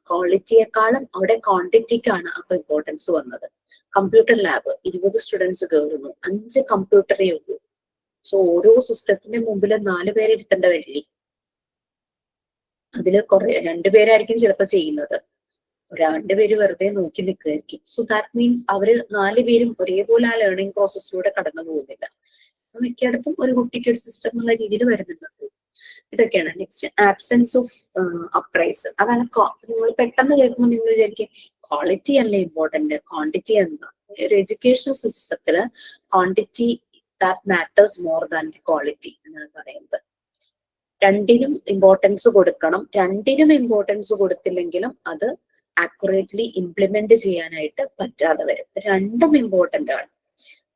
ക്വാളിറ്റിയെക്കാളും അവിടെ ക്വാണ്ടിറ്റിക്കാണ് അപ്പൊ ഇമ്പോർട്ടൻസ് വന്നത്. കമ്പ്യൂട്ടർ ലാബ് 20 സ്റ്റുഡൻസ് കയറുന്നു, 5 കമ്പ്യൂട്ടറേ ഉള്ളൂ. സോ ഓരോ സിസ്റ്റത്തിന്റെ മുമ്പിൽ 4 പേരെ ഇരുത്തേണ്ട വരില്ലേ, അതില് കുറെ 2 പേരായിരിക്കും ചിലപ്പോൾ ചെയ്യുന്നത്, 2 പേര് വെറുതെ നോക്കി നിൽക്കുകയായിരിക്കും. സോ ദാറ്റ് മീൻസ് അവര് 4 പേരും ഒരേപോലെ ആ ലേണിംഗ് പ്രോസസ്സിലൂടെ കടന്നു പോകുന്നില്ല. മിക്കയിടത്തും ഒരു കുട്ടിക്ക് ഒരു സിസ്റ്റം എന്നുള്ള രീതിയിൽ വരുന്നുണ്ട്. ഇതൊക്കെയാണ്. Next absence of appraisal. അതാണ് നിങ്ങൾ പെട്ടെന്ന് കേൾക്കുമ്പോൾ നിങ്ങൾ വിചാരിക്കും ക്വാളിറ്റി അല്ലേ ഇമ്പോർട്ടന്റ്, ക്വാണ്ടിറ്റി എന്താ? ഒരു എഡ്യൂക്കേഷൻ സിസ്റ്റത്തില് quantity that matters more than the quality എന്നാണ് പറയുന്നത്. രണ്ടിനും ഇമ്പോർട്ടൻസ് കൊടുക്കണം. രണ്ടിനും ഇമ്പോർട്ടൻസ് കൊടുത്തില്ലെങ്കിലും അത് ആക്യുറേറ്റ്ലി ഇംപ്ലിമെന്റ് ചെയ്യാനായിട്ട് പറ്റാതെ വരും. രണ്ടും ഇമ്പോർട്ടന്റ് ആണ്.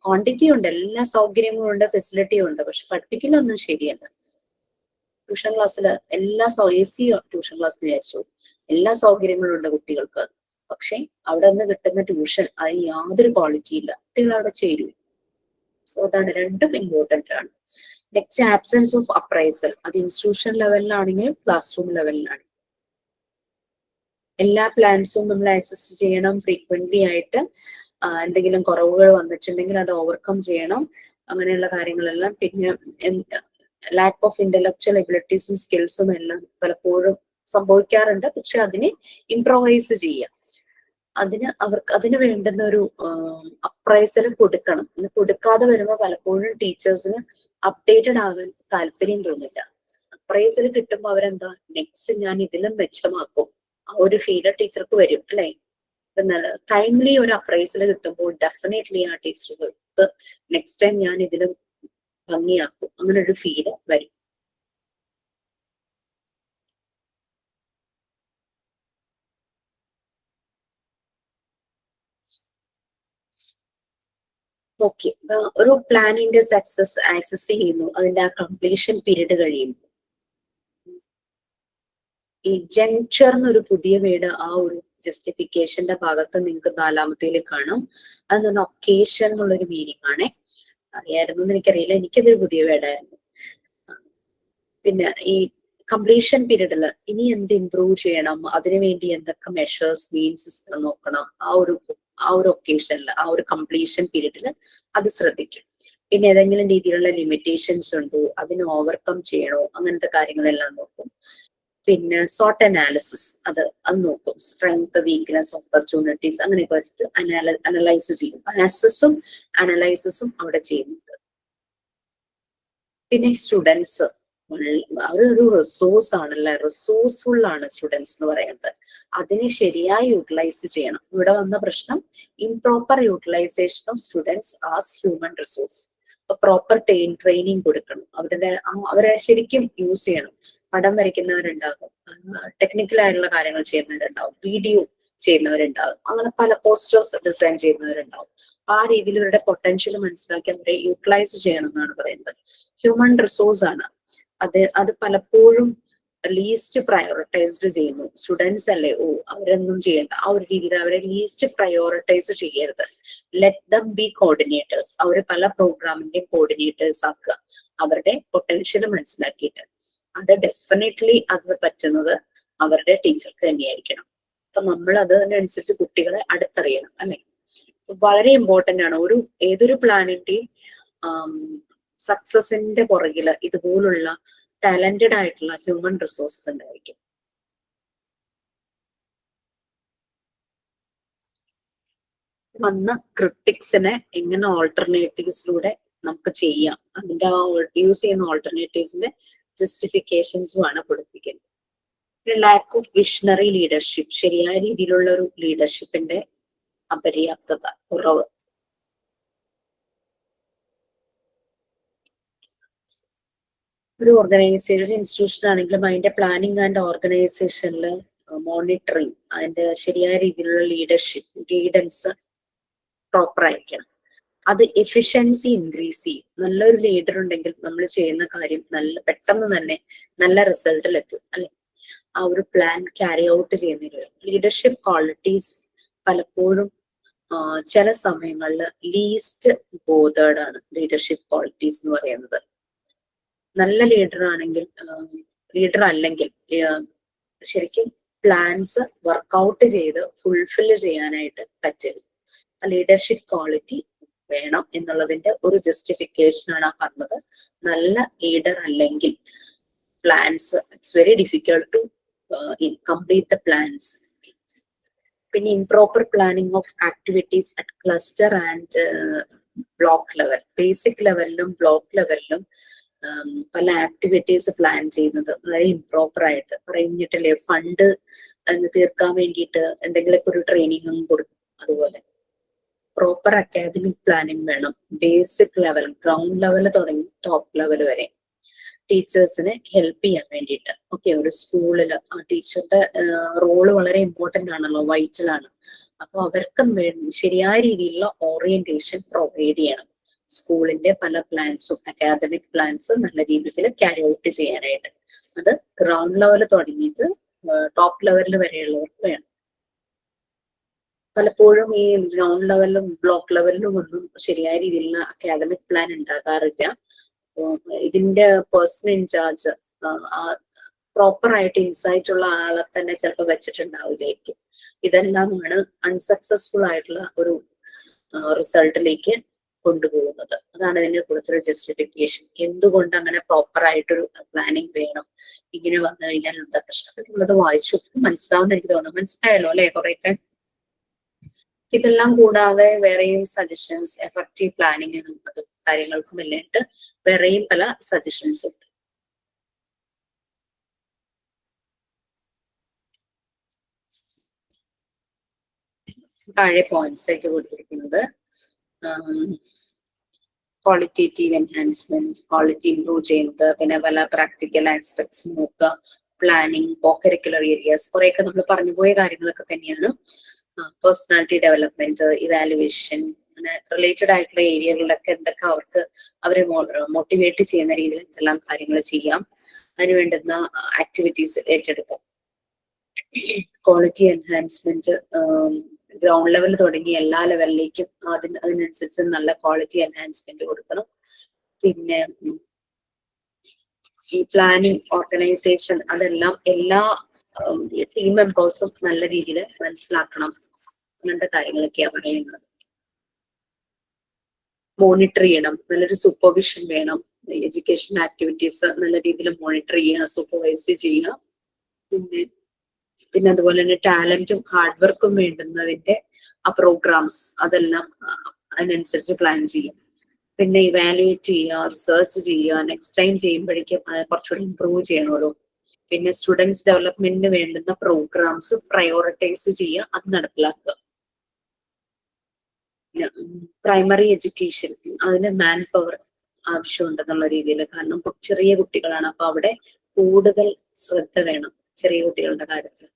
ക്വാണ്ടിറ്റി ഉണ്ട്, എല്ലാ സൗകര്യങ്ങളും ഉണ്ട്, ഫെസിലിറ്റിയും ഉണ്ട്, പക്ഷെ പഠിപ്പിക്കലൊന്നും ശരിയല്ല. ട്യൂഷൻ ക്ലാസ്സിൽ എല്ലാ AC ട്യൂഷൻ ക്ലാസ് വിചാരിച്ചു, എല്ലാ സൗകര്യങ്ങളും ഉണ്ട് കുട്ടികൾക്ക്, പക്ഷെ അവിടെ നിന്ന് കിട്ടുന്ന ട്യൂഷൻ അതിന് യാതൊരു ക്വാളിറ്റി ഇല്ല, കുട്ടികൾ അവിടെ ചേരും. സോ അതാണ്, രണ്ടും ഇമ്പോർട്ടന്റ് ആണ്. Next absence of appraisal. അത് ഇൻസ്റ്റിറ്റ്യൂഷൻ ലെവലിലാണെങ്കിലും ക്ലാസ് റൂം ലെവലിലാണെങ്കിലും എല്ലാ പ്ലാൻസും നമ്മൾ അസസ് ചെയ്യണം ഫ്രീക്വന്റ്ലി ആയിട്ട്. എന്തെങ്കിലും കുറവുകൾ വന്നിട്ടുണ്ടെങ്കിൽ അത് ഓവർകം ചെയ്യണം, അങ്ങനെയുള്ള കാര്യങ്ങളെല്ലാം. പിന്നെ ലാക്ക് ഓഫ് ഇന്റലക്ച്വൽ എബിലിറ്റീസും സ്കിൽസും എല്ലാം പലപ്പോഴും സംഭവിക്കാറുണ്ട്, പക്ഷെ അതിനെ ഇംപ്രൊവൈസ് ചെയ്യാം. അതിന് വേണ്ടുന്ന ഒരു അപ്രൈസൽ കൊടുക്കണം. ഇത് കൊടുക്കാതെ വരുമ്പോൾ പലപ്പോഴും ടീച്ചേഴ്സിന് അപ്ഡേറ്റഡ് ആകാൻ താല്പര്യം തോന്നില്ല. അപ്രൈസൽ കിട്ടുമ്പോൾ അവരെന്താ, നെക്സ്റ്റ് ഞാൻ ഇതിലും മെച്ചമാക്കും, ആ ഒരു ഫീൽ ടീച്ചർക്ക് വരും അല്ലെ. ടൈംലി ഒരു അപ്രൈസൽ കിട്ടുമ്പോൾ ഡെഫിനറ്റ്ലി ആ ടീച്ചർക്ക് നെക്സ്റ്റ് ടൈം ഞാൻ ഇതിലും ഭംഗിയാക്കും, അങ്ങനെ ഒരു ഫീല് വരും. ഓക്കെ, ഒരു പ്ലാനിന്റെ സക്സസ് ആക്സസ് ചെയ്യുന്നു, അതിന്റെ ആ കംപ്ലീഷൻ പീരീഡ് കഴിയുന്നു. ഈ ജങ്ചർ എന്നൊരു പുതിയ വേർഡ് ആ ഒരു ജസ്റ്റിഫിക്കേഷന്റെ ഭാഗത്ത് നിങ്ങൾക്ക് 4-ാമത്തേൽ കാണാം. അതൊന്ന് ഒക്കേഷൻ എന്നുള്ളൊരു മീനിങ് ആണ്. അറിയായിരുന്നു എന്ന് എനിക്കറിയില്ല, എനിക്കതൊരു പുതിയ വേർഡായിരുന്നു. പിന്നെ ഈ കംപ്ലീഷൻ പീരീഡിൽ ഇനി എന്ത് ഇംപ്രൂവ് ചെയ്യണം, അതിനുവേണ്ടി എന്തൊക്കെ മെഷേഴ്സ് മീൻസ് നോക്കണം, ആ ഒരു ഒക്കേഷനിൽ, ആ ഒരു കംപ്ലീഷൻ പീരീഡിൽ അത് ശ്രദ്ധിക്കും. പിന്നെ ഏതെങ്കിലും രീതിയിലുള്ള ലിമിറ്റേഷൻസ് ഉണ്ടോ, അതിന് ഓവർകം ചെയ്യണോ, അങ്ങനത്തെ കാര്യങ്ങളെല്ലാം നോക്കും. പിന്നെ സോട്ട് അനാലിസിസ് അത് നോക്കും. സ്ട്രെങ്ത്, വീക്ക്നെസ്, ഓപ്പർച്യൂണിറ്റീസ് അങ്ങനെയൊക്കെ വെച്ചിട്ട് അനലൈസ് ചെയ്യും. അനാലിസിസും അനലൈസിസും അവിടെ ചെയ്യുന്നുണ്ട്. പിന്നെ സ്റ്റുഡൻസ് അവരൊരു റിസോഴ്സ് ആണല്ലേ, റിസോഴ്സ്ഫുൾ ആണ് സ്റ്റുഡൻസ് എന്ന് പറയുന്നത്. അതിനെ ശരിയായി യൂട്ടിലൈസ് ചെയ്യണം. ഇവിടെ വന്ന പ്രശ്നം improper utilisation of students as human resource. Proper training കൊടുക്കണം, അവരെ ശരിക്കും യൂസ് ചെയ്യണം. പടം വരയ്ക്കുന്നവരുണ്ടാകും, ടെക്നിക്കൽ ആയിട്ടുള്ള കാര്യങ്ങൾ ചെയ്യുന്നവരുണ്ടാവും, വീഡിയോ ചെയ്യുന്നവരുണ്ടാകും, അങ്ങനെ പല പോസ്റ്റേഴ്സ് ഡിസൈൻ ചെയ്യുന്നവരുണ്ടാവും. ആ രീതിയിൽ ഇവരുടെ പൊട്ടൻഷ്യൽ മനസ്സിലാക്കി അവരെ യൂട്ടിലൈസ് ചെയ്യണം എന്നാണ് പറയുന്നത്. ഹ്യൂമൻ റിസോഴ്സ് ആണ് അത് പലപ്പോഴും ലീസ്റ്റ് പ്രയോറിറ്റൈസ്ഡ് ചെയ്യുന്നു. സ്റ്റുഡൻസ് അല്ലേ, അവരൊന്നും ചെയ്യണ്ട, ആ ഒരു രീതിയിൽ അവരെ ലീസ്റ്റ് പ്രയോറിറ്റൈസ് ചെയ്യരുത്. Let them be coordinators. അവർ പല പ്രോഗ്രാമിന്റെയും കോർഡിനേറ്റേഴ്സ് ആക്കുക, അവരുടെ പൊട്ടൻഷ്യൽ മനസ്സിലാക്കിയിട്ട്. അത് ഡെഫിനറ്റ്ലി അത് പറ്റുന്നത് അവരുടെ ടീച്ചർക്ക് തന്നെയായിരിക്കണം. അപ്പൊ നമ്മൾ അതിനനുസരിച്ച് കുട്ടികളെ അടുത്തറിയണം അല്ലെ. വളരെ ഇമ്പോർട്ടന്റ് ആണ്. ഏതൊരു പ്ലാനിന്റെയും സക്സസിന്റെ പുറകില് ഇതുപോലുള്ള ടാലന്റഡ് ആയിട്ടുള്ള ഹ്യൂമൻ റിസോഴ്സസ് ഉണ്ടായിരിക്കും. വന്ന ക്രിട്ടിക്സിനെ എങ്ങനെ ഓൾട്ടർനേറ്റീവ്സിലൂടെ നമുക്ക് ചെയ്യാം. അതിന്റെ യൂസ് ചെയ്യുന്ന ഓൾട്ടർനേറ്റീവ്സിന്റെ ജസ്റ്റിഫിക്കേഷൻസും ആണ് കൊടുത്തിരിക്കുന്നത്. പിന്നെ ലാക്ക് ഓഫ് വിഷണറി ലീഡർഷിപ്പ്, ശരിയായ രീതിയിലുള്ള ഒരു ലീഡർഷിപ്പിന്റെ അപര്യാപ്തത, കുറവ്. ഒരു ഓർഗനൈസേഷൻ, ഇൻസ്റ്റിറ്റ്യൂഷൻ ആണെങ്കിലും അതിന്റെ പ്ലാനിങ് ആൻഡ് ഓർഗനൈസേഷനിൽ മോണിറ്ററിങ്, അതിന്റെ ശരിയായ രീതിയിലുള്ള ലീഡർഷിപ്പ്, ഗൈഡൻസ് പ്രോപ്പർ ആയിരിക്കണം. അത് എഫിഷ്യൻസി ഇൻക്രീസ് ചെയ്യും. നല്ലൊരു ലീഡർ ഉണ്ടെങ്കിൽ നമ്മൾ ചെയ്യുന്ന കാര്യം പെട്ടെന്ന് തന്നെ നല്ല റിസൾട്ടിലെത്തും അല്ലെ. ആ ഒരു പ്ലാൻ ക്യാരി ഔട്ട് ചെയ്യുന്നതിൽ ലീഡർഷിപ്പ് ക്വാളിറ്റീസ് പലപ്പോഴും ചില സമയങ്ങളിൽ ലീസ്റ്റ് ബോധേർഡ് ആണ് ലീഡർഷിപ്പ് ക്വാളിറ്റീസ് എന്ന് പറയുന്നത്. നല്ല ലീഡർ അല്ലെങ്കിൽ ശരിക്കും പ്ലാൻസ് വർക്കൗട്ട് ചെയ്ത് ഫുൾഫിൽ ചെയ്യാനായിട്ട് പറ്റില്ല. ലീഡർഷിപ്പ് ക്വാളിറ്റി വേണം എന്നുള്ളതിന്റെ ഒരു ജസ്റ്റിഫിക്കേഷൻ ആണ് പറഞ്ഞത്. നല്ല ലീഡർ അല്ലെങ്കിൽ plans it's very difficult to complete the plans. പിന്നെ improper planning of activities at cluster and block level. Basic ലെവലിലും ബ്ലോക്ക് ലെവലിലും പല ആക്ടിവിറ്റീസ് പ്ലാൻ ചെയ്യുന്നത് വളരെ ഇംപ്രോപ്പർ ആയിട്ട് പറഞ്ഞിട്ടില്ലേ. ഫണ്ട് തീർക്കാൻ വേണ്ടിയിട്ട് എന്തെങ്കിലുമൊക്കെ ഒരു ട്രെയിനിങ്ങും കൊടുക്കും. അതുപോലെ പ്രോപ്പർ അക്കാദമിക് പ്ലാനിങ് വേണം. ബേസിക് ലെവൽ, ഗ്രൗണ്ട് ലെവൽ തുടങ്ങി ടോപ്പ് ലെവൽ വരെ ടീച്ചേഴ്സിനെ ഹെൽപ്പ് ചെയ്യാൻ വേണ്ടിയിട്ട്. ഓക്കെ, ഒരു സ്കൂളിൽ ആ ടീച്ചറുടെ റോള് വളരെ ഇമ്പോർട്ടന്റ് ആണല്ലോ, വൈറ്റലാണ്. അപ്പൊ അവർക്ക് ശരിയായ രീതിയിലുള്ള ഓറിയന്റേഷൻ പ്രൊവൈഡ് ചെയ്യണം. സ്കൂളിന്റെ പല പ്ലാൻസും അക്കാദമിക് പ്ലാൻസ് നല്ല രീതിയിൽ ക്യാരി ഔട്ട് ചെയ്യാനായിട്ട്. അത് ഗ്രൗണ്ട് ലെവൽ തുടങ്ങിയിട്ട് ടോപ്പ് ലെവലിൽ വരെയുള്ളവർക്ക് വേണം. പലപ്പോഴും ഈ ഗ്രൗണ്ട് ലെവലിലും ബ്ലോക്ക് ലെവലിലും ഒന്നും ശരിയായ രീതിയിലുള്ള അക്കാദമിക് പ്ലാൻ ഉണ്ടാകാറില്ല. ഇതിന്റെ പേഴ്സൺ ഇൻചാർജ് പ്രോപ്പർ ആയിട്ട് ഇൻസൈറ്റ് ഉള്ള ആളെ തന്നെ ചിലപ്പോൾ വെച്ചിട്ടുണ്ടാവില്ലായിരിക്കും. ഇതെല്ലാമാണ് അൺസക്സസ്ഫുൾ ആയിട്ടുള്ള ഒരു റിസൾട്ടിലേക്ക് കൊണ്ടുപോകുന്നത്. അതാണ് ഇതിന്റെ കൊടുത്തൊരു ജസ്റ്റിഫിക്കേഷൻ. എന്തുകൊണ്ട് അങ്ങനെ പ്രോപ്പർ ആയിട്ടൊരു പ്ലാനിങ് വേണം, ഇങ്ങനെ വന്നു കഴിഞ്ഞാൽ എന്താ പ്രശ്നം. നിങ്ങളത് വായിച്ചു മനസ്സിലാവുന്ന എനിക്ക് തോന്നുന്നു. മനസ്സിലായല്ലോ അല്ലെ കുറെയൊക്കെ. ഇതെല്ലാം കൂടാതെ വേറെയും സജഷൻസ്, എഫക്റ്റീവ് പ്ലാനിങ്ങിനും അതും കാര്യങ്ങൾക്കും എല്ലായിട്ട് വേറെയും പല സജഷൻസ് ഉണ്ട്. താഴെ പോയിന്റ്സ് ആയിട്ട് കൊടുത്തിരിക്കുന്നത് ക്വാളിറ്റേറ്റീവ് എൻഹാൻസ്മെന്റ്, ക്വാളിറ്റി ഇംപ്രൂവ് ചെയ്യുന്നത്, പിന്നെ പല പ്രാക്ടിക്കൽ ആസ്പെക്ട്സ് നോക്കുക, പ്ലാനിങ്, കോകരിക്കുലർ ഏരിയാസ്, കുറെയൊക്കെ നമ്മൾ പറഞ്ഞു പോയ കാര്യങ്ങളൊക്കെ തന്നെയാണ്. പേഴ്സണാലിറ്റി ഡെവലപ്മെന്റ്, ഇവാലുവേഷൻ, അങ്ങനെ റിലേറ്റഡ് ആയിട്ടുള്ള ഏരിയകളിലൊക്കെ എന്തൊക്കെ അവരെ മോട്ടിവേറ്റ് ചെയ്യുന്ന രീതിയിൽ എന്തെല്ലാം കാര്യങ്ങൾ ചെയ്യാം, അതിന് വേണ്ടുന്ന ആക്ടിവിറ്റീസ് ഏറ്റെടുക്കാം. ക്വാളിറ്റി എൻഹാൻസ്മെന്റ് ഗ്രൗണ്ട് ലെവൽ തുടങ്ങി എല്ലാ ലെവലിലേക്കും അതിനനുസരിച്ച് നല്ല ക്വാളിറ്റി എൻഹാൻസ്മെന്റ് കൊടുക്കണം. പിന്നെ ഈ പ്ലാനിങ്, ഓർഗനൈസേഷൻ, അതെല്ലാം എല്ലാ ടീം മെമ്പേഴ്സും നല്ല രീതിയിൽ മനസ്സിലാക്കണം. അങ്ങനത്തെ കാര്യങ്ങളൊക്കെയാണ് പറയുന്നത്. മോണിറ്റർ ചെയ്യണം, നല്ലൊരു സൂപ്പർവിഷൻ വേണം. എഡ്യൂക്കേഷൻ ആക്ടിവിറ്റീസ് നല്ല രീതിയിൽ മോണിറ്റർ ചെയ്യുക, സൂപ്പർവൈസ് ചെയ്യുക. പിന്നെ അതുപോലെ തന്നെ ടാലന്റും ഹാർഡ് വർക്കും വേണ്ടുന്നതിന്റെ ആ പ്രോഗ്രാംസ് അതെല്ലാം അതിനനുസരിച്ച് പ്ലാൻ ചെയ്യും. പിന്നെ ഇവാലുവേറ്റ് ചെയ്യുക, റിസർച്ച് ചെയ്യുക, നെക്സ്റ്റ് ടൈം ചെയ്യുമ്പോഴേക്കും കുറച്ചുകൂടി ഇമ്പ്രൂവ് ചെയ്യണമല്ലോ. പിന്നെ സ്റ്റുഡൻസ് ഡെവലപ്മെന്റിന് വേണ്ടുന്ന പ്രോഗ്രാംസ് പ്രയോറിറ്റൈസ് ചെയ്യുക, അത് നടപ്പിലാക്കുക. പ്രൈമറി എഡ്യൂക്കേഷൻ, അതിന് മാൻ പവർ ആവശ്യമുണ്ടെന്നുള്ള രീതിയിൽ. കാരണം ചെറിയ കുട്ടികളാണ്, അപ്പൊ അവിടെ കൂടുതൽ ശ്രദ്ധ വേണം ചെറിയ കുട്ടികളുടെ കാര്യത്തിൽ.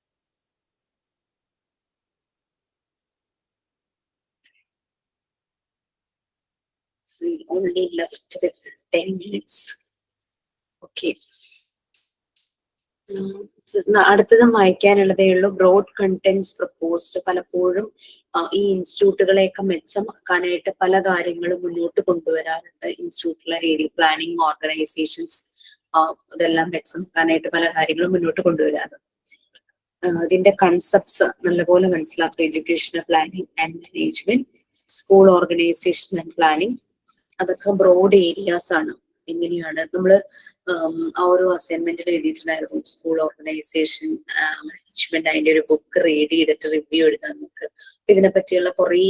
We only left with 10 minutes. Okay. അടുത്തത് വായിക്കാനുള്ളതേ ഉള്ളൂ. Broad contents proposed. പലപ്പോഴും ഈ ഇൻസ്റ്റിറ്റ്യൂട്ടുകളെയൊക്കെ മെച്ചമാക്കാനായിട്ട് പല കാര്യങ്ങളും മുന്നോട്ട് കൊണ്ടുവരാറുണ്ട്. ഇൻസ്റ്റിറ്റ്യൂട്ടിലെ രീതി, പ്ലാനിങ്, ഓർഗനൈസേഷൻസ്, ഇതെല്ലാം മെച്ചമാക്കാനായിട്ട് പല കാര്യങ്ങളും മുന്നോട്ട് കൊണ്ടുവരാറുണ്ട്. ഇതിന്റെ കൺസെപ്റ്റ്സ് നല്ലപോലെ മനസ്സിലാക്കുക. Educational planning and management, school organisation and planning, അതൊക്കെ ബ്രോഡ് ഏരിയാസ് ആണ്. എങ്ങനെയാണ് നമ്മൾ ആ ഒരു അസൈൻമെന്റിൽ എഴുതിയിട്ടുണ്ടായിരുന്നു. സ്കൂൾ ഓർഗനൈസേഷൻ, മാനേജ്മെന്റ് അതിന്റെ ഒരു ബുക്ക് റീഡ് ചെയ്തിട്ട് റിവ്യൂ എഴുതാൻ നോക്കുക. ഇതിനെ പറ്റിയുള്ള കുറേ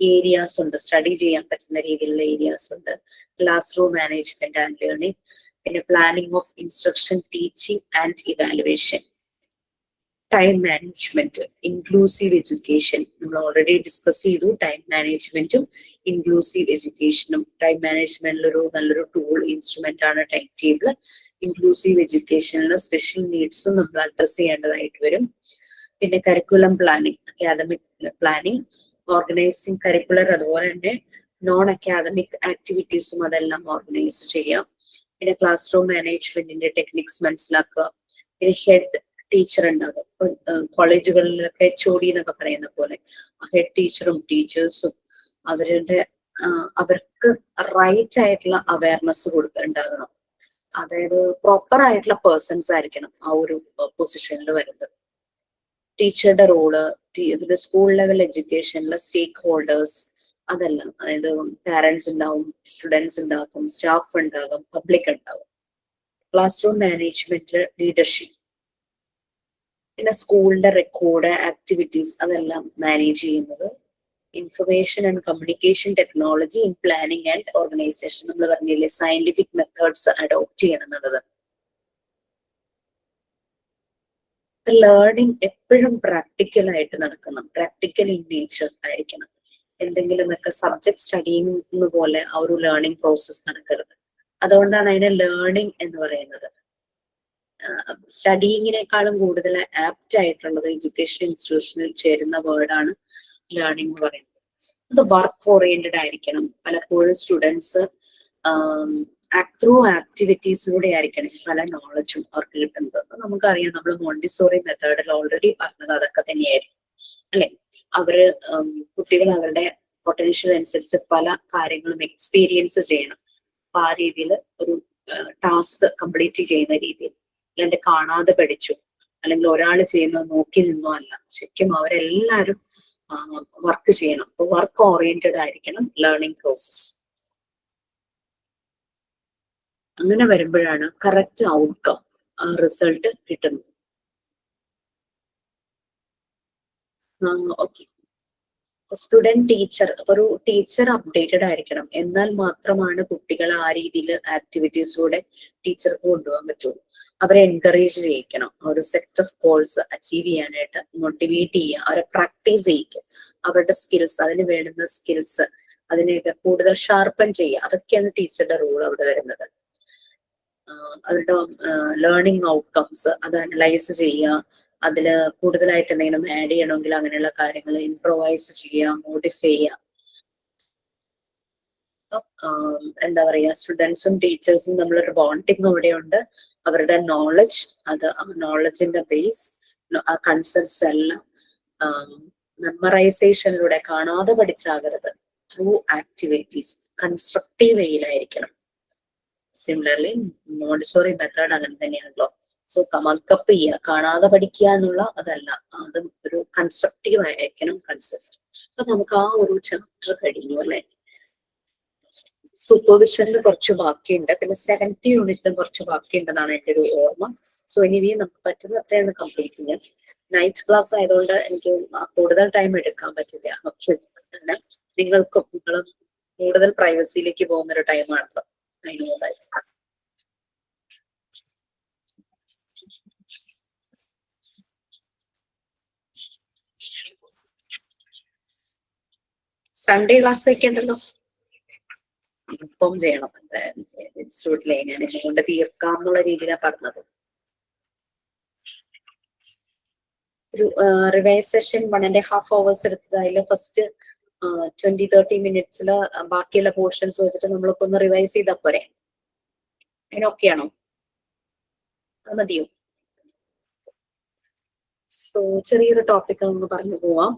ഏരിയാസ് ഉണ്ട്, സ്റ്റഡി ചെയ്യാൻ പറ്റുന്ന രീതിയിലുള്ള ഏരിയാസ് ഉണ്ട്. Classroom management and learning, പിന്നെ planning of instruction, teaching and evaluation, time management, inclusive education നമ്മൾ ഓൾറെഡി ഡിസ്കസ് ചെയ്തു. ടൈം മാനേജ്മെന്റും ഇൻക്ലൂസീവ് എഡ്യൂക്കേഷനും. ടൈം മാനേജ്മെന്റിൽ ഒരു നല്ലൊരു ടൂൾ ഇൻസ്ട്രുമെന്റ് ആണ് ടൈം ടേബിൾ. ഇൻക്ലൂസീവ് എഡ്യൂക്കേഷനിൽ സ്പെഷ്യൽ നീഡ്സും നമ്മൾ അഡ്രസ് ചെയ്യേണ്ടതായിട്ട് വരും. പിന്നെ curriculum planning, academic planning, organising curricular, അതുപോലെ തന്നെ നോൺ അക്കാദമിക് ആക്ടിവിറ്റീസും അതെല്ലാം ഓർഗനൈസ് ചെയ്യാം. പിന്നെ ക്ലാസ് റൂം മാനേജ്മെന്റിന്റെ ടെക്നിക്സ് മനസ്സിലാക്കുക. പിന്നെ ഹെഡ് ടീച്ചർ ഉണ്ടാകും കോളേജുകളിലൊക്കെ HOD എന്നൊക്കെ പറയുന്ന പോലെ ഹെഡ് ടീച്ചറും ടീച്ചേഴ്സും അവർക്ക് റൈറ്റ് ആയിട്ടുള്ള അവയർനെസ് ഉണ്ടാകണം. അതായത് പ്രോപ്പർ ആയിട്ടുള്ള പേഴ്സൺസ് ആയിരിക്കണം ആ ഒരു പൊസിഷനിൽ വരുന്നത്. ടീച്ചറുടെ റോള്, പിന്നെ സ്കൂൾ ലെവൽ എഡ്യൂക്കേഷനിലെ സ്റ്റേക്ക് ഹോൾഡേഴ്സ് അതെല്ലാം, അതായത് പാരന്റ്സ് ഉണ്ടാവും, സ്റ്റുഡൻസ് ഉണ്ടാകും, സ്റ്റാഫ് ഉണ്ടാകും, പബ്ലിക് ഉണ്ടാകും. ക്ലാസ് റൂം മാനേജ്മെന്റ്, ലീഡർഷിപ്പ്, പിന്നെ സ്കൂളിന്റെ റെക്കോർഡ്, ആക്ടിവിറ്റീസ് അതെല്ലാം മാനേജ് ചെയ്യുന്നത്. Information and communication technology in planning and organisation, നമ്മൾ പറഞ്ഞില്ലേ സയന്റിഫിക് മെത്തേഡ്സ് അഡോപ്റ്റ് ചെയ്യണം എന്നുള്ളത്. ലേണിംഗ് എപ്പോഴും പ്രാക്ടിക്കൽ ആയിട്ട് നടക്കണം, പ്രാക്ടിക്കൽ ഇൻ നേച്ചർ ആയിരിക്കണം. എന്തെങ്കിലുമൊക്കെ സബ്ജക്ട് സ്റ്റഡിങ് പോലെ ആ ഒരു ലേണിംഗ് പ്രോസസ് നടക്കരുത്. അതുകൊണ്ടാണ് അതിനെ ലേണിംഗ് എന്ന് പറയുന്നത്. സ്റ്റഡിങ്ങിനേക്കാളും കൂടുതൽ ആപ്റ്റ് ആയിട്ടുള്ളത് എഡ്യൂക്കേഷൻ ഇൻസ്റ്റിറ്റ്യൂഷനിൽ ചേരുന്ന വേർഡാണ് ലേണിംഗ് എന്ന് പറയുന്നത്. അത് വർക്ക് ഓറിയന്റഡ് ആയിരിക്കണം. പലപ്പോഴും സ്റ്റുഡൻസ് ത്രൂ ആക്ടിവിറ്റീസിലൂടെ ആയിരിക്കണം പല നോളജും അവർക്ക് കിട്ടുന്നത്. നമുക്കറിയാം, നമ്മൾ മോണ്ടിസോറി മെത്തേഡിൽ ഓൾറെഡി പറഞ്ഞത് അതൊക്കെ തന്നെയായിരിക്കും അല്ലെ. കുട്ടികൾ അവരുടെ പൊട്ടൻഷ്യൽ അനുസരിച്ച് പല കാര്യങ്ങളും എക്സ്പീരിയൻസ് ചെയ്യണം. അപ്പൊ ആ രീതിയിൽ ഒരു ടാസ്ക് കംപ്ലീറ്റ് ചെയ്യുന്ന രീതിയിൽ, അല്ലാണ്ട് കാണാതെ പഠിച്ചു അല്ലെങ്കിൽ ഒരാൾ ചെയ്യുന്നത് നോക്കി നിന്നോ അല്ല. ശരിക്കും അവരെല്ലാവരും വർക്ക് ചെയ്യണം. അപ്പൊ വർക്ക് ഓറിയന്റഡ് ആയിരിക്കണം ലേണിംഗ് പ്രോസസ്. അങ്ങനെ വരുമ്പോഴാണ് കറക്റ്റ് ഔട്ട്കം, റിസൾട്ട് കിട്ടുന്നത്. ഓക്കെ, സ്റ്റുഡന്റ് ടീച്ചർ, ഒരു ടീച്ചർ അപ്ഡേറ്റഡ് ആയിരിക്കണം. എന്നാൽ മാത്രമാണ് കുട്ടികൾ ആ രീതിയിൽ ആക്ടിവിറ്റീസിലൂടെ ടീച്ചർക്ക് കൊണ്ടുപോകാൻ പറ്റുള്ളൂ. അവരെ എൻകറേജ് ചെയ്യിക്കണം, ഒരു സെറ്റ് ഓഫ് ഗോൾസ് അച്ചീവ് ചെയ്യാനായിട്ട് മോട്ടിവേറ്റ് ചെയ്യുക, അവരെ പ്രാക്ടീസ് ചെയ്യിക്കുക. അവരുടെ സ്കിൽസ്, അതിന് വേണ്ടുന്ന സ്കിൽസ് അതിനെയൊക്കെ കൂടുതൽ ഷാർപ്പൻ ചെയ്യുക. അതൊക്കെയാണ് ടീച്ചറുടെ റോൾ അവിടെ വരുന്നത്. അവരുടെ ലേണിംഗ് ഔട്ട്കംസ് അത് അനലൈസ് ചെയ്യുക, അതില് കൂടുതലായിട്ട് എന്തെങ്കിലും ആഡ് ചെയ്യണമെങ്കിൽ അങ്ങനെയുള്ള കാര്യങ്ങൾ ഇംപ്രൊവൈസ് ചെയ്യുക, മോഡിഫൈ ചെയ്യുക. എന്താ പറയാ, സ്റ്റുഡൻസും ടീച്ചേഴ്സും നമ്മളൊരു ബോണ്ടിങ് അവിടെയുണ്ട്. അവരുടെ നോളജ്, അത് ആ നോളജിന്റെ ബേസ്, ആ കൺസെപ്റ്റ്സ് എല്ലാം മെമ്മറൈസേഷനിലൂടെ കാണാതെ പഠിച്ചാകരുത്, ത്രൂ ആക്ടിവിറ്റീസ് കൺസ്ട്രക്റ്റീവ് വേയിലായിരിക്കണം. സിമിലർലി മോണ്ടിസോറി മെത്തേഡ് അങ്ങനെ തന്നെയാണല്ലോ. സോ മക്കപ്പ് ചെയ്യുക, കാണാതെ പഠിക്കുക എന്നുള്ള അതല്ല, അതും ഒരു കൺസ്ട്രക്റ്റീവ് ആയിരിക്കണം കൺസെപ്റ്റ്. അപ്പൊ നമുക്ക് ആ ഒരു ചാപ്റ്റർ കഴിഞ്ഞു അല്ലെ. സൂപ്പർവിഷനിൽ കുറച്ച് ബാക്കിയുണ്ട്, പിന്നെ 7th യൂണിറ്റിലും കുറച്ച് ബാക്കിയുണ്ടെന്നാണ് എൻ്റെ ഒരു ഓർമ്മ. സോ ഇനി നമുക്ക് പറ്റുന്ന അത്രയാണ് കംപ്ലീറ്റ് ചെയ്യാൻ. നൈറ്റ് ക്ലാസ് ആയതുകൊണ്ട് എനിക്ക് കൂടുതൽ ടൈം എടുക്കാൻ പറ്റില്ല. പക്ഷെ നിങ്ങളും കൂടുതൽ പ്രൈവസിയിലേക്ക് പോകുന്ന ഒരു ടൈമാണല്ലോ. അതിനുമുണ്ടായി സൺഡേ ക്ലാസ് വെക്കണ്ടല്ലോ, ഇൻഫോം ചെയ്യണം ഇൻസ്റ്റിറ്റ്യൂട്ടിലെ. ഞാൻ എന്നെ കൊണ്ട് തീർക്കാം എന്നുള്ള രീതിയിലാണ് പറഞ്ഞത്. ഒരു റിവൈസ് സെഷൻ 1.5 hours എടുത്തത്. അതിൽ ഫസ്റ്റ് 20-30 minutes ബാക്കിയുള്ള പോർഷൻസ് വെച്ചിട്ട് നമ്മളൊക്കെ ഒന്ന് റിവൈസ് ചെയ്താൽ പോരെ? അതിനൊക്കെയാണോ? അത് മതിയോ? സോ ചെറിയൊരു ടോപ്പിക് ഒന്ന് പറഞ്ഞു പോവാം.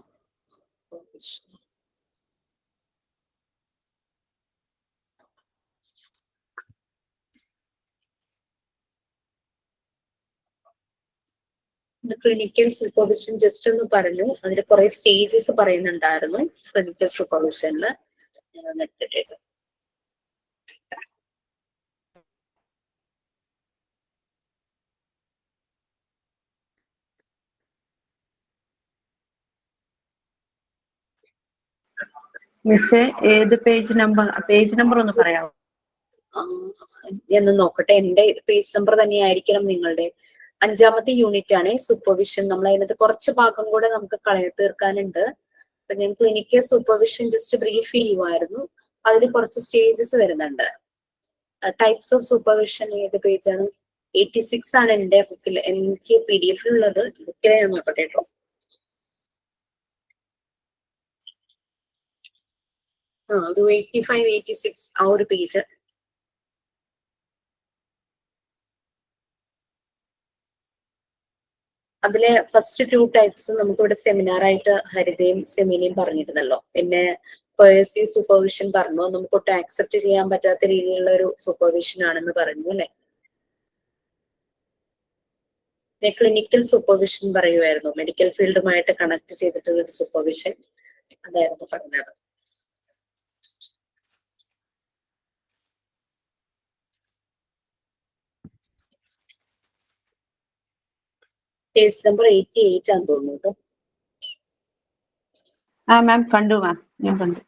ക്ലിനിക്കൽ സൂപ്പർവിഷൻ ജസ്റ്റ് ഒന്ന് പറഞ്ഞു, അതിന്റെ കുറെ സ്റ്റേജസ് പറയുന്നുണ്ടായിരുന്നു ക്ലിനിക്കൽ സൂപ്പർവിഷനില്. മിസ്സേ ഏത് പേജ് നമ്പർ ഒന്ന് പറയാമോ? ഞാൻ നോക്കട്ടെ, എന്റെ പേജ് നമ്പർ തന്നെയായിരിക്കണം നിങ്ങളുടെ. 5ാമത്തെ യൂണിറ്റ് ആണ് സൂപ്പർവിഷൻ. നമ്മൾ അതിനകത്ത് കുറച്ച് ഭാഗം കൂടെ നമുക്ക് തീർക്കാനുണ്ട്. അപ്പൊ ഞാൻ ക്ലിനിക്കൽ സൂപ്പർവിഷൻ ജസ്റ്റ് ബ്രീഫ് ചെയ്യുമായിരുന്നു. അതിൽ കുറച്ച് സ്റ്റേജസ് വരുന്നുണ്ട്. ടൈപ്സ് ഓഫ് സൂപ്പർവിഷൻ ഏത് പേജാണ്? 86 ആണ് എന്റെ ബുക്കിൽ. എനിക്ക് PDF ഉള്ളത്. ബുക്കിലെ ഞാൻ നോക്കട്ടെ കേട്ടോ. ഒരു 85, 86 ആ ഒരു പേജ്. അതിലെ ഫസ്റ്റ് 2 ടൈപ്സ് നമുക്കിവിടെ സെമിനാർ ആയിട്ട് ഹരിതയും സെമിനയും പറഞ്ഞിരുന്നല്ലോ. പിന്നെ പേഴ്സി സൂപ്പർവിഷൻ പറഞ്ഞു, നമുക്കൊട്ട് ആക്സെപ്റ്റ് ചെയ്യാൻ പറ്റാത്ത രീതിയിലുള്ള ഒരു സൂപ്പർവിഷൻ ആണെന്ന് പറഞ്ഞു അല്ലെ. ക്ലിനിക്കൽ സൂപ്പർവിഷൻ പറയുമായിരുന്നു, മെഡിക്കൽ ഫീൽഡുമായിട്ട് കണക്ട് ചെയ്തിട്ടുള്ള ഒരു സൂപ്പർവിഷൻ, അതായിരുന്നു പറഞ്ഞത്. കേസ് നമ്പർ 88 ആണെന്ന് തോന്നുന്നു കേട്ടോ. മാം കണ്ടു മാം, ഞാൻ കണ്ടു.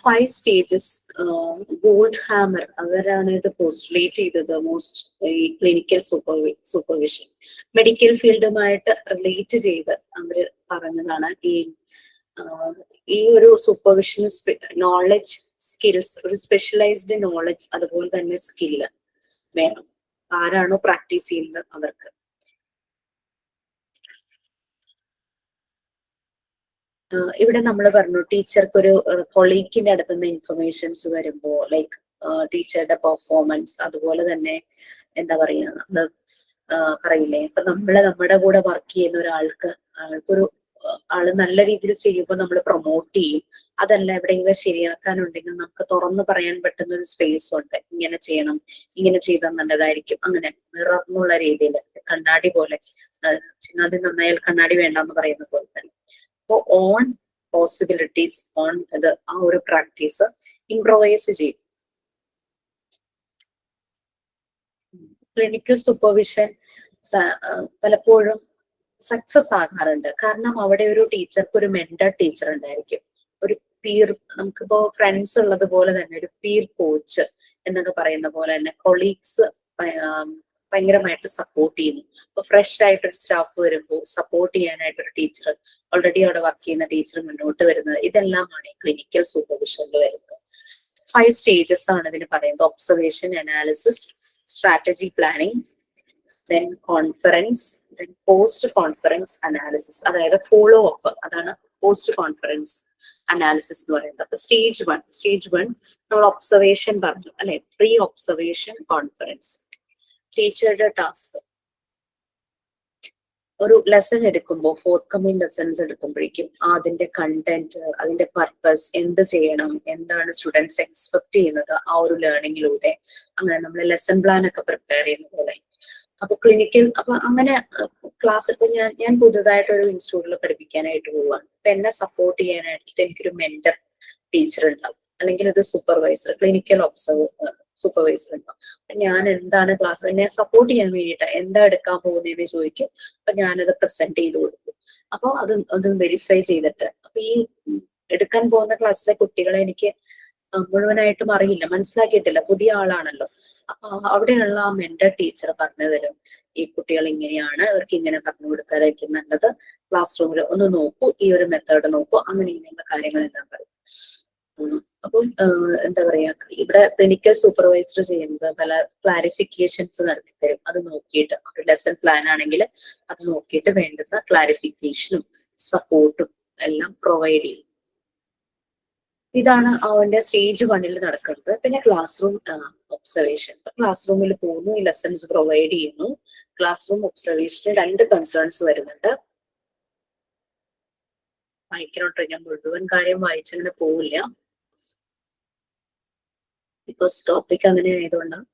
Five stages. ഗോൾഡ് ഹാമർ അവരാണ് ഇത് പോസ്റ്റുലേറ്റ് ചെയ്തത്. ഈ ക്ലിനിക്കൽ സൂപ്പർവിഷൻ മെഡിക്കൽ ഫീൽഡുമായിട്ട് റിലേറ്റ് ചെയ്ത് അവര് പറഞ്ഞതാണ്. ഈ ഒരു സൂപ്പർവിഷൻ നോളജ്, സ്കിൽസ്, ഒരു സ്പെഷ്യലൈസ്ഡ് നോളജ്, അതുപോലെ തന്നെ സ്കില്ല് വേണം. ആരാണോ പ്രാക്ടീസ് ചെയ്യുന്നത് അവർക്ക്. ഇവിടെ നമ്മൾ പറഞ്ഞു ടീച്ചർക്ക് ഒരു കൊളീഗിന്റെ അടുത്തുനിന്ന് ഇൻഫർമേഷൻസ് വരുമ്പോ ലൈക്ക് ടീച്ചറുടെ പെർഫോമൻസ്, അതുപോലെ തന്നെ എന്താ പറയാ, നമ്മള് പറയില്ലേ, ഇപ്പൊ നമ്മുടെ കൂടെ വർക്ക് ചെയ്യുന്ന ആൾക്കൊരു ആള് നല്ല രീതിയിൽ ചെയ്യുമ്പോൾ നമ്മൾ പ്രൊമോട്ട് ചെയ്യും. അതല്ല എവിടെയെങ്കിലും ശരിയാക്കാനുണ്ടെങ്കിൽ നമുക്ക് തുറന്നു പറയാൻ പറ്റുന്ന ഒരു സ്പേസ് ഉണ്ട്. ഇങ്ങനെ ചെയ്യണം, ഇങ്ങനെ ചെയ്താൽ നല്ലതായിരിക്കും. അങ്ങനെ മിറർ എന്നുള്ള രീതിയിൽ, കണ്ണാടി പോലെ, ചിങ്ങാതി നന്നായാൽ കണ്ണാടി വേണ്ടെന്ന് പറയുന്ന പോലെ തന്നെ. അപ്പോൾ ഓൺ പോസിബിലിറ്റീസ്, ഓൺ ഇത് ആ ഒരു പ്രാക്ടീസ് ഇംപ്രൊവൈസ് ചെയ്യും. ക്ലിനിക്കൽ സൂപ്പർവിഷൻ പലപ്പോഴും സക്സസ് ആകാറുണ്ട്. കാരണം അവിടെ ഒരു ടീച്ചർക്ക് ഒരു മെന്റർ ടീച്ചർ ഉണ്ടായിരിക്കും, ഒരു പീർ, നമുക്കിപ്പോ ഫ്രണ്ട്സ് ഉള്ളത് പോലെ തന്നെ ഒരു പീർ കോച്ച് എന്നൊക്കെ പറയുന്ന പോലെ തന്നെ കൊളീഗ്സ് ഭയങ്കരമായിട്ട് സപ്പോർട്ട് ചെയ്യുന്നു. ഇപ്പൊ ഫ്രഷ് ആയിട്ടൊരു സ്റ്റാഫ് വരുമ്പോൾ സപ്പോർട്ട് ചെയ്യാനായിട്ട് ഒരു ടീച്ചർ, ഓൾറെഡി അവിടെ വർക്ക് ചെയ്യുന്ന ടീച്ചർ മുന്നോട്ട് വരുന്നത്, ഇതെല്ലാമാണ് ഈ ക്ലിനിക്കൽ സൂപ്പർവിഷനിൽ വരുന്നത്. 5 സ്റ്റേജസ് ആണ് ഇതിന് പറയുന്നത്. Observation, analysis, strategy planning, then conference, then post conference analysis. അതായത് ഫോളോ അപ്പ്, അതാണ് പോസ്റ്റ് കോൺഫറൻസ് അനാലിസിസ് എന്ന് പറയുന്നത്. അപ്പൊ സ്റ്റേജ് 1 നമ്മൾ ഒബ്സർവേഷൻ പറഞ്ഞു അല്ലെ, പ്രീ ഒബ്സർവേഷൻ കോൺഫറൻസ്. ടീച്ചറുടെ ടാസ്ക്, ഒരു ലെസൺ എടുക്കുമ്പോൾ, ഫോർത്ത് കമ്മിങ് ലെസൺസ് എടുക്കുമ്പോഴേക്കും അതിന്റെ കണ്ടന്റ്, അതിന്റെ പർപ്പസ്, എന്ത് ചെയ്യണം, എന്താണ് സ്റ്റുഡൻസ് എക്സ്പെക്ട് ചെയ്യുന്നത് ആ ഒരു ലേണിങ്ങിലൂടെ, അങ്ങനെ നമ്മൾ ലെസൺ പ്ലാൻ ഒക്കെ പ്രിപ്പയർ ചെയ്യുന്ന പോലെ. അപ്പൊ ക്ലിനിക്കൽ, അപ്പൊ അങ്ങനെ ക്ലാസ്, ഇപ്പൊ ഞാൻ പുതുതായിട്ട് ഒരു ഇൻസ്റ്റിറ്റ്യൂട്ടിൽ പഠിപ്പിക്കാനായിട്ട് പോവുകയാണ്. അപ്പൊ എന്നെ സപ്പോർട്ട് ചെയ്യാനായിട്ട് എനിക്കൊരു മെന്റർ ടീച്ചർ ഉണ്ടാവും, അല്ലെങ്കിൽ ഒരു സൂപ്പർവൈസർ, ക്ലിനിക്കൽ സൂപ്പർവൈസർ ഉണ്ടാവും. അപ്പൊ ഞാൻ എന്താണ് ക്ലാസ്, എന്നെ സപ്പോർട്ട് ചെയ്യാൻ വേണ്ടിയിട്ട് എന്താ എടുക്കാൻ പോകുന്നതെന്ന് ചോദിക്കും. അപ്പൊ ഞാനത് പ്രസന്റ് ചെയ്ത് കൊടുക്കും. അപ്പൊ അത് വെരിഫൈ ചെയ്തിട്ട്, അപ്പൊ ഈ എടുക്കാൻ പോകുന്ന ക്ലാസ്സിലെ കുട്ടികളെ എനിക്ക് മുഴുവനായിട്ടും അറിയില്ല, മനസ്സിലാക്കിയിട്ടില്ല, പുതിയ ആളാണല്ലോ. അപ്പൊ അവിടെയുള്ള ആ മെന്റർ ടീച്ചർ പറഞ്ഞു തരും, ഈ കുട്ടികൾ ഇങ്ങനെയാണ്, അവർക്ക് ഇങ്ങനെ പറഞ്ഞു കൊടുക്കാനായിരിക്കും നല്ലത്, ക്ലാസ് റൂമിൽ ഒന്ന് നോക്കൂ, ഈ ഒരു മെത്തേഡ് നോക്കൂ, അങ്ങനെ ഇങ്ങനെയുള്ള കാര്യങ്ങളെല്ലാം പറയും. അപ്പം എന്താ പറയാ, ഇവിടെ ക്ലിനിക്കൽ സൂപ്പർവൈസർ ചെയ്യുന്നത് പല ക്ലാരിഫിക്കേഷൻസ് നടത്തി തരും. അത് നോക്കിയിട്ട്, ഒരു ലെസൺ പ്ലാൻ ആണെങ്കിൽ അത് നോക്കിയിട്ട് വേണ്ടുന്ന ക്ലാരിഫിക്കേഷനും സപ്പോർട്ടും എല്ലാം പ്രൊവൈഡ് ചെയ്യും. ഇതാണ് അവന്റെ സ്റ്റേജ് 1 നടക്കുന്നത്. പിന്നെ ക്ലാസ് റൂം ഒബ്സർവേഷൻ. ക്ലാസ് റൂമിൽ പോകുന്നു, ഈ ലെസൺസ് പ്രൊവൈഡ് ചെയ്യുന്നു, ക്ലാസ് റൂം ഒബ്സർവേഷന് 2 കൺസേൺസ് വരുന്നുണ്ട്. വായിക്കണോട്ടോ, ഞാൻ മുഴുവൻ കാര്യം വായിച്ചങ്ങനെ പോവില്ല, ബിക്കോസ് ടോപ്പിക് അങ്ങനെ ആയതുകൊണ്ടാണ്.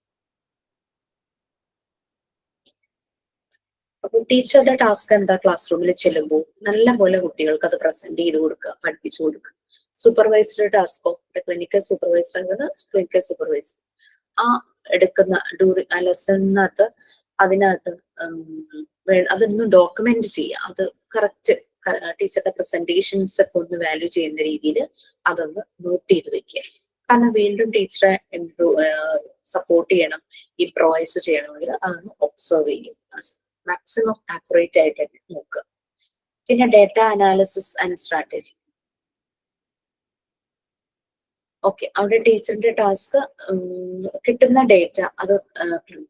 അപ്പൊ ടീച്ചറുടെ ടാസ്ക് എന്താ? ക്ലാസ് റൂമിൽ ചെല്ലുമ്പോൾ നല്ല പോലെ കുട്ടികൾക്ക് അത് പ്രസന്റ് ചെയ്ത് കൊടുക്കുക, പഠിപ്പിച്ചു കൊടുക്കുക. സൂപ്പർവൈസറുടെ ടാസ്കോ, ക്ലിനിക്കൽ സൂപ്പർവൈസർ എന്നത് ക്ലിനിക്കൽ സൂപ്പർവൈസർ ആ എടുക്കുന്ന ലെസണിനകത്ത് അതിനകത്ത് അതൊന്ന് ഡോക്യുമെന്റ് ചെയ്യുക. അത് കറക്റ്റ് ടീച്ചറുടെ പ്രസന്റേഷൻസ് ഒക്കെ ഒന്ന് വാല്യൂ ചെയ്യുന്ന രീതിയിൽ അതൊന്ന് നോട്ട് ചെയ്ത് വെക്കുക. കാരണം വീണ്ടും ടീച്ചറെ സപ്പോർട്ട് ചെയ്യണം, ഇംപ്രൊവൈസ് ചെയ്യണമെങ്കിൽ അതൊന്ന് ഒബ്സർവ് ചെയ്യും. മാക്സിമം ആക്യുറേറ്റ് ആയിട്ട് നോക്കുക. പിന്നെ data analysis and strategy. Okay, അവിടെ ടീച്ചറിന്റെ ടാസ്ക് കിട്ടുന്ന ഡേറ്റ അത്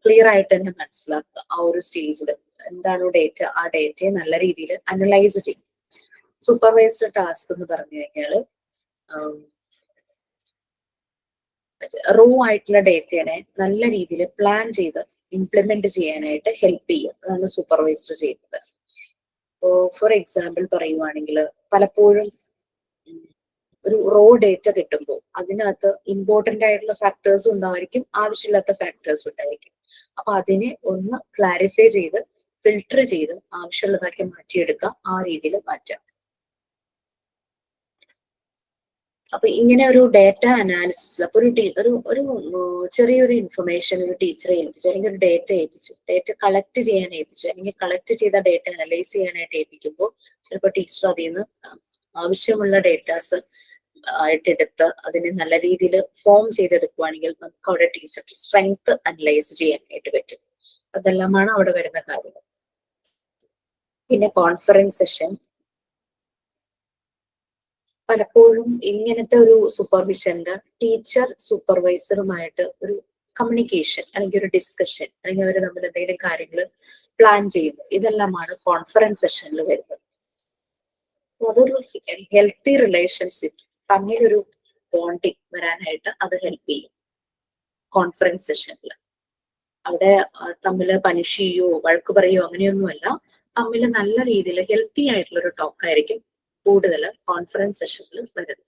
ക്ലിയർ ആയിട്ട് തന്നെ മനസ്സിലാക്കുക. ആ ഒരു സ്റ്റേജിൽ എന്താണോ ഡേറ്റ, ആ ഡേറ്റയെ നല്ല രീതിയിൽ അനലൈസ് ചെയ്യും. സൂപ്പർവൈസർ ടാസ്ക് എന്ന് പറഞ്ഞു കഴിഞ്ഞാൽ റോ ആയിട്ടുള്ള ഡേറ്റയെ നല്ല രീതിയിൽ പ്ലാൻ ചെയ്ത് ഇംപ്ലിമെന്റ് ചെയ്യാനായിട്ട് ഹെൽപ്പ് ചെയ്യും. അതാണ് സൂപ്പർവൈസർ ചെയ്യുന്നത്. ഫോർ എക്സാമ്പിൾ പറയുവാണെങ്കിൽ പലപ്പോഴും ഒരു റോ ഡേറ്റ കിട്ടുമ്പോൾ അതിനകത്ത് ഇമ്പോർട്ടന്റ് ആയിട്ടുള്ള ഫാക്ടേഴ്സ് ഉണ്ടായിരിക്കും, ആവശ്യമില്ലാത്ത ഫാക്ടേഴ്സ് ഉണ്ടായിരിക്കും. അപ്പൊ അതിനെ ഒന്ന് ക്ലാരിഫൈ ചെയ്ത് ഫിൽട്ടർ ചെയ്ത് ആവശ്യമുള്ളതാക്കി മാറ്റിയെടുക്കാം, ആ രീതിയിൽ മാറ്റാം. അപ്പൊ ഇങ്ങനെ ഒരു ഡേറ്റ അനാലിസിസ്, അപ്പൊ ഒരു ചെറിയൊരു ഇൻഫർമേഷൻ ഒരു ടീച്ചറെ ഏൽപ്പിച്ചു, അല്ലെങ്കിൽ ഒരു ഡേറ്റ ഏൽപ്പിച്ചു, ഡേറ്റ കളക്ട് ചെയ്യാൻ ഏൽപ്പിച്ചു, അല്ലെങ്കിൽ കളക്ട് ചെയ്ത ഡേറ്റ അനലൈസ് ചെയ്യാനായിട്ട് ഏൽപ്പിക്കുമ്പോൾ ചിലപ്പോൾ ടീച്ചർ അതിൽ നിന്ന് ആവശ്യമുള്ള ഡേറ്റാസ് ആയിട്ടെടുത്ത് അതിനെ നല്ല രീതിയിൽ ഫോം ചെയ്തെടുക്കുവാണെങ്കിൽ നമുക്ക് അവിടെ ടീച്ചറുടെ സ്ട്രെങ്ത് അനലൈസ് ചെയ്യാനായിട്ട് പറ്റും. അതെല്ലാമാണ് അവിടെ വരുന്ന കാര്യങ്ങൾ. പിന്നെ കോൺഫറൻസ് സെഷൻ. പലപ്പോഴും ഇങ്ങനത്തെ ഒരു സൂപ്പർവിഷന്റെ ടീച്ചർ സൂപ്പർവൈസറുമായിട്ട് ഒരു കമ്മ്യൂണിക്കേഷൻ അല്ലെങ്കിൽ ഒരു ഡിസ്കഷൻ അല്ലെങ്കിൽ അവർ നമ്മൾ എന്തെങ്കിലും കാര്യങ്ങൾ പ്ലാൻ ചെയ്യുന്നു, ഇതെല്ലാമാണ് കോൺഫറൻസ് സെഷനിൽ വരുന്നത്. അതൊരു ഹെൽത്തി റിലേഷൻഷിപ്പ്, തമ്മിലൊരു ബോണ്ടിങ് വരാനായിട്ട് അത് ഹെൽപ്പ് ചെയ്യും. കോൺഫറൻസ് സെഷനിൽ അവിടെ തമ്മിൽ പനിഷ് ചെയ്യോ വഴക്ക് പറയോ അങ്ങനെയൊന്നുമല്ല, തമ്മിൽ നല്ല രീതിയിൽ ഹെൽത്തി ആയിട്ടുള്ള ഒരു ടോക്ക് ആയിരിക്കും കൂടുതൽ കോൺഫറൻസ് സെഷനിൽ വരുന്നത്.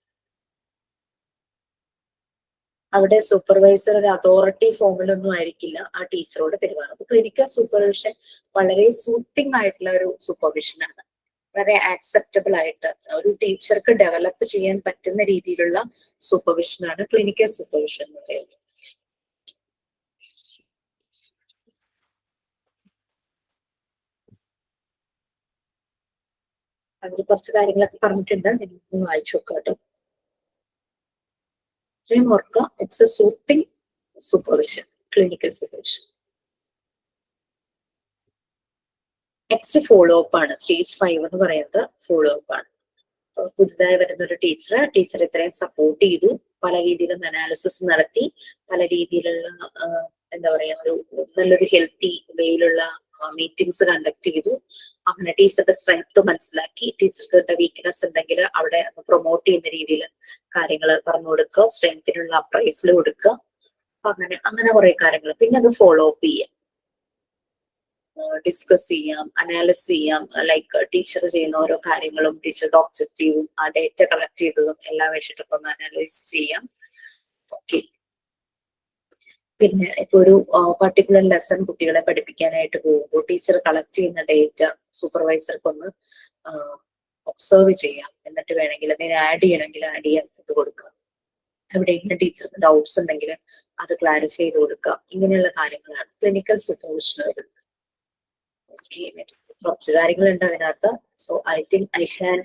അവിടെ സൂപ്പർവൈസർ ഒരു അതോറിറ്റി ഫോമിലൊന്നും ആയിരിക്കില്ല ആ ടീച്ചറോട് പെരുമാറുന്നത്. ക്ലിനിക്കൽ സൂപ്പർവിഷൻ വളരെ സൂട്ടിങ് ആയിട്ടുള്ള ഒരു സൂപ്പർവിഷനാണ്, വളരെ ആക്സെപ്റ്റബിൾ ആയിട്ട് ഒരു ടീച്ചർക്ക് ഡെവലപ്പ് ചെയ്യാൻ പറ്റുന്ന രീതിയിലുള്ള സൂപ്പർവിഷനാണ് ക്ലിനിക്കൽ സൂപ്പർവിഷൻ എന്ന് പറയുന്നത്. അതിൽ കുറച്ച് കാര്യങ്ങളൊക്കെ പറഞ്ഞിട്ടുണ്ട്, നിങ്ങൾക്ക് വായിച്ചു നോക്കാം കേട്ടോ. ഇത്രയും ഓർക്കുക, it's A suiting supervision, clinical supervision. Next follow up ആണ്. സ്റ്റേജ് 5 എന്ന് പറയുന്നത് ഫോളോ അപ്പ് ആണ്. പുതുതായി വരുന്ന ഒരു ടീച്ചർ ഇത്രയും സപ്പോർട്ട് ചെയ്തു, പല രീതിയിലും അനാലിസിസ് നടത്തി, പല രീതിയിലുള്ള എന്താ പറയാ ഒരു നല്ലൊരു ഹെൽത്തി വേയിലുള്ള മീറ്റിംഗ്സ് കണ്ടക്ട് ചെയ്തു. അങ്ങനെ ടീച്ചറുടെ സ്ട്രെങ്ത് മനസ്സിലാക്കി, ടീച്ചറുടെ വീക്ക്നെസ് ഉണ്ടെങ്കിൽ അവിടെ പ്രൊമോട്ട് ചെയ്യുന്ന രീതിയിൽ കാര്യങ്ങൾ പറഞ്ഞു കൊടുക്കുക, സ്ട്രെങ്ത്തിനുള്ള അപ്രൈസൽ കൊടുക്കുക. അപ്പൊ അങ്ങനെ കുറെ കാര്യങ്ങൾ. പിന്നെ അത് ഫോളോ അപ്പ് ചെയ്യാം, ഡിസ്കസ് ചെയ്യാം, അനാലിസ് ചെയ്യാം. ലൈക്ക് ടീച്ചർ ചെയ്യുന്ന ഓരോ കാര്യങ്ങളും ടീച്ചറുടെ ഒബ്ജക്റ്റീവും ആ ഡേറ്റ കളക്ട് ചെയ്തതും എല്ലാം വെച്ചിട്ടൊക്കെ ഒന്ന് അനലൈസ് ചെയ്യാം. ഓക്കെ. പിന്നെ ഇപ്പൊ ഒരു പർട്ടിക്കുലർ ലെസൺ കുട്ടികളെ പഠിപ്പിക്കാനായിട്ട് പോകുമ്പോൾ ടീച്ചർ കളക്ട് ചെയ്യുന്ന ഡേറ്റ സൂപ്പർവൈസർക്ക് ഒന്ന് ഒബ്സർവ് ചെയ്യാം. എന്നിട്ട് വേണമെങ്കിൽ അതിനെ ആഡ് ചെയ്യണമെങ്കിൽ ആഡ് ചെയ്യാൻ ഇത് കൊടുക്കുക. എവിടെയെങ്കിലും ടീച്ചർക്ക് ഡൗട്ട്സ് ഉണ്ടെങ്കിൽ അത് ക്ലാരിഫൈ ചെയ്ത് കൊടുക്കുക. ഇങ്ങനെയുള്ള കാര്യങ്ങളാണ് ക്ലിനിക്കൽ സൂപ്പർവിഷൻ വരുന്നത്. കുറച്ച് കാര്യങ്ങളുണ്ട് അതിനകത്ത്. So I think I can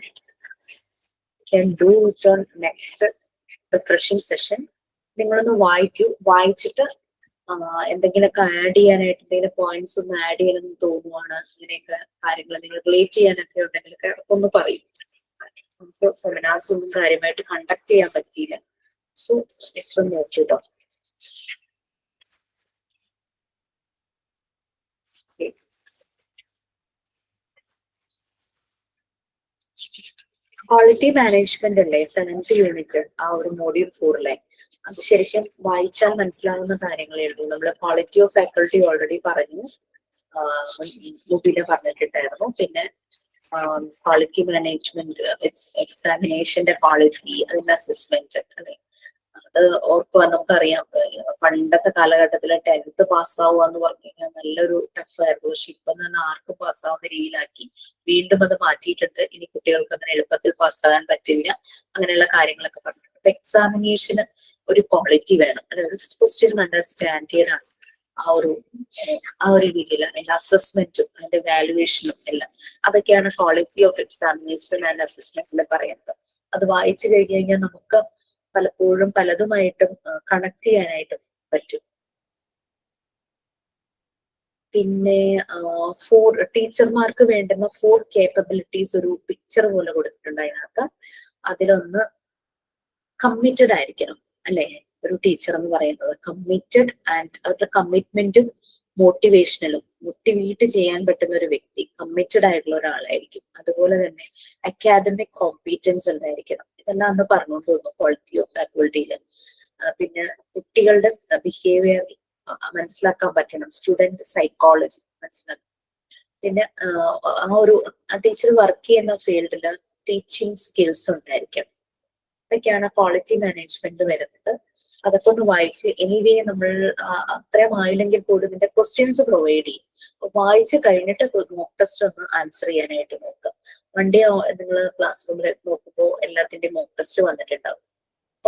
do it on next refreshing session. നിങ്ങളൊന്ന് വായിക്കൂ, വായിച്ചിട്ട് എന്തെങ്കിലുമൊക്കെ ആഡ് ചെയ്യാനായിട്ട് എന്തെങ്കിലും പോയിന്റ്സ് ഒന്ന് ആഡ് ചെയ്യണമെന്ന് തോന്നുവാണ്, ഇങ്ങനെയൊക്കെ കാര്യങ്ങൾ നിങ്ങൾ റിലേറ്റ് ചെയ്യാനൊക്കെ ഉണ്ടെങ്കിലൊക്കെ ഒന്ന് പറയും. നമുക്ക് സെമിനാർസ് ഒന്നും കാര്യമായിട്ട് കണ്ടക്ട് ചെയ്യാൻ പറ്റിയില്ല. സോ ജസ്റ്റ് ഒന്ന് നോക്കിട്ടോ. ക്വാളിറ്റി മാനേജ്മെന്റ് അല്ലേ 7th യൂണിറ്റ്, ആ ഒരു മോഡ്യൂൾ 4 അത് ശരിക്കും വായിച്ചാൽ മനസ്സിലാവുന്ന കാര്യങ്ങളേ ഉള്ളൂ. നമ്മൾ ക്വാളിറ്റി ഓഫ് ഫാക്കൾട്ടി ഓൾറെഡി പറഞ്ഞു. മുബിന പറഞ്ഞിട്ടുണ്ടായിരുന്നു. പിന്നെ ക്വാളിറ്റി മാനേജ്മെന്റ്, എക്സാമിനേഷന്റെ ക്വാളിറ്റി, അതിന്റെ അസസ്മെന്റ് അല്ലെ, അത് ഓർക്കുവാൻ നമുക്കറിയാം. പണ്ടത്തെ കാലഘട്ടത്തില് 10th പാസ്സാവുക എന്ന് പറഞ്ഞു കഴിഞ്ഞാൽ നല്ലൊരു ടഫായിരുന്നു. പക്ഷെ ഇപ്പൊ തന്നെ ആർക്കും പാസ്സാവുന്ന രീതിയിലാക്കി. വീണ്ടും അത് മാറ്റിയിട്ടുണ്ട്. ഇനി കുട്ടികൾക്ക് അങ്ങനെ എളുപ്പത്തിൽ പാസ്സാകാൻ പറ്റില്ല, അങ്ങനെയുള്ള കാര്യങ്ങളൊക്കെ പറഞ്ഞിട്ടുണ്ട്. അപ്പൊ എക്സാമിനേഷന് ഒരു ക്വാളിറ്റി വേണം. ക്വസ്റ്റ്യൻ അണ്ടർസ്റ്റാൻഡ് ചെയ്യാനാണ് ആ ഒരു രീതിയിൽ അതിന്റെ അസസ്മെന്റും അതിന്റെ വാലുവേഷനും എല്ലാം, അതൊക്കെയാണ് ക്വാളിറ്റി ഓഫ് എക്സാമിനേഷൻ ആൻഡ് അസസ്മെന്റിൽ പറയുന്നത്. അത് വായിച്ചു കഴിഞ്ഞു കഴിഞ്ഞാൽ നമുക്ക് പലപ്പോഴും പലതുമായിട്ടും കണക്ട് ചെയ്യാനായിട്ടും പറ്റും. പിന്നെ ടീച്ചർമാർക്ക് വേണ്ടുന്ന 4 കേപ്പബിലിറ്റീസ് ഒരു പിക്ചർ പോലെ കൊടുത്തിട്ടുണ്ട് അതിനകത്ത്. അതിലൊന്ന് കമ്മിറ്റഡ് ആയിരിക്കണം അല്ലെ, ഒരു ടീച്ചർ എന്ന് പറയുന്നത് കമ്മിറ്റഡ്, ആൻഡ് അവരുടെ കമ്മിറ്റ്മെന്റും മോട്ടിവേഷണലും, മോട്ടിവേറ്റ് ചെയ്യാൻ പറ്റുന്ന ഒരു വ്യക്തി, കമ്മിറ്റഡ് ആയിട്ടുള്ള ഒരാളായിരിക്കും. അതുപോലെ തന്നെ അക്കാദമിക് കോമ്പീറ്റൻസ് ഉണ്ടായിരിക്കണം. ഇതെല്ലാം അന്ന് പറഞ്ഞുകൊണ്ട് തോന്നുന്നു ക്വാളിറ്റി ഓഫ് ഫാക്കൽറ്റിയിൽ. പിന്നെ കുട്ടികളുടെ ബിഹേവിയർ മനസ്സിലാക്കാൻ പറ്റണം, സ്റ്റുഡന്റ് സൈക്കോളജി മനസ്സിലാക്കണം. പിന്നെ ടീച്ചർ വർക്ക് ചെയ്യുന്ന ഫീൽഡില് ടീച്ചിങ് സ്കിൽസ് ഉണ്ടായിരിക്കണം. ഇതൊക്കെയാണ് ക്വാളിറ്റി മാനേജ്മെന്റ് വരുന്നത്. അതൊക്കെ ഒന്ന് വായിച്ച്, എനിവേ നമ്മൾ അത്രയും ആയില്ലെങ്കിൽ കൂടി ഇതിന്റെ ക്വസ്റ്റ്യൻസ് പ്രൊവൈഡ് ചെയ്യും. വായിച്ചു കഴിഞ്ഞിട്ട് മോക്ക് ടെസ്റ്റ് ഒന്ന് ആൻസർ ചെയ്യാനായിട്ട് നോക്കുക. വൺ ഡേ നിങ്ങൾ ക്ലാസ് റൂമിൽ നോക്കുമ്പോൾ എല്ലാത്തിന്റെയും മോക്ക് ടെസ്റ്റ് വന്നിട്ടുണ്ടാവും.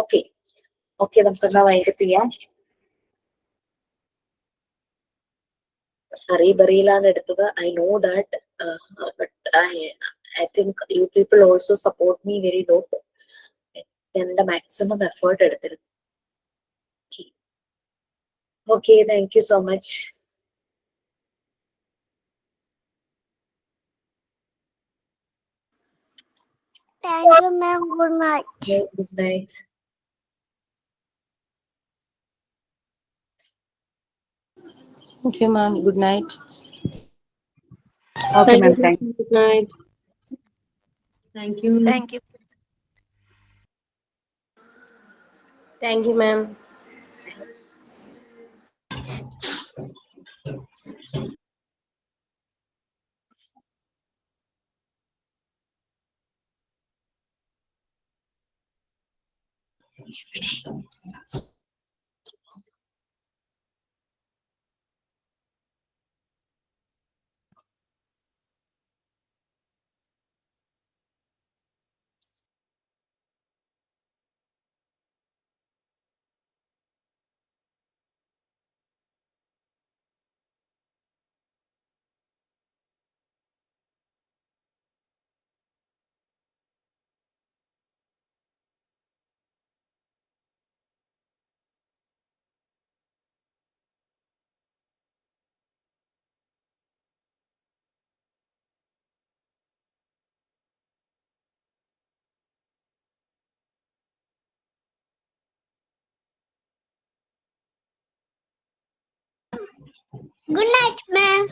ഓക്കെ ഓക്കെ, നമുക്കെന്നാ വൈൻഡപ്പ് ചെയ്യാം. ഹറിബറിയിലാണ് എടുത്തത്. I know that, but I think you people also support me very low. എന്റെ മാക്സിമം എഫേർട്ട് എടുത്തിരുന്നു. Okay, thank you so much. Thank you, ma'am. Good night. Good night. Thank you, ma'am. Good night. Okay, ma'am. Thank you. Good night. Thank you. Thank you. Thank you, ma'am. Good night, ma'am.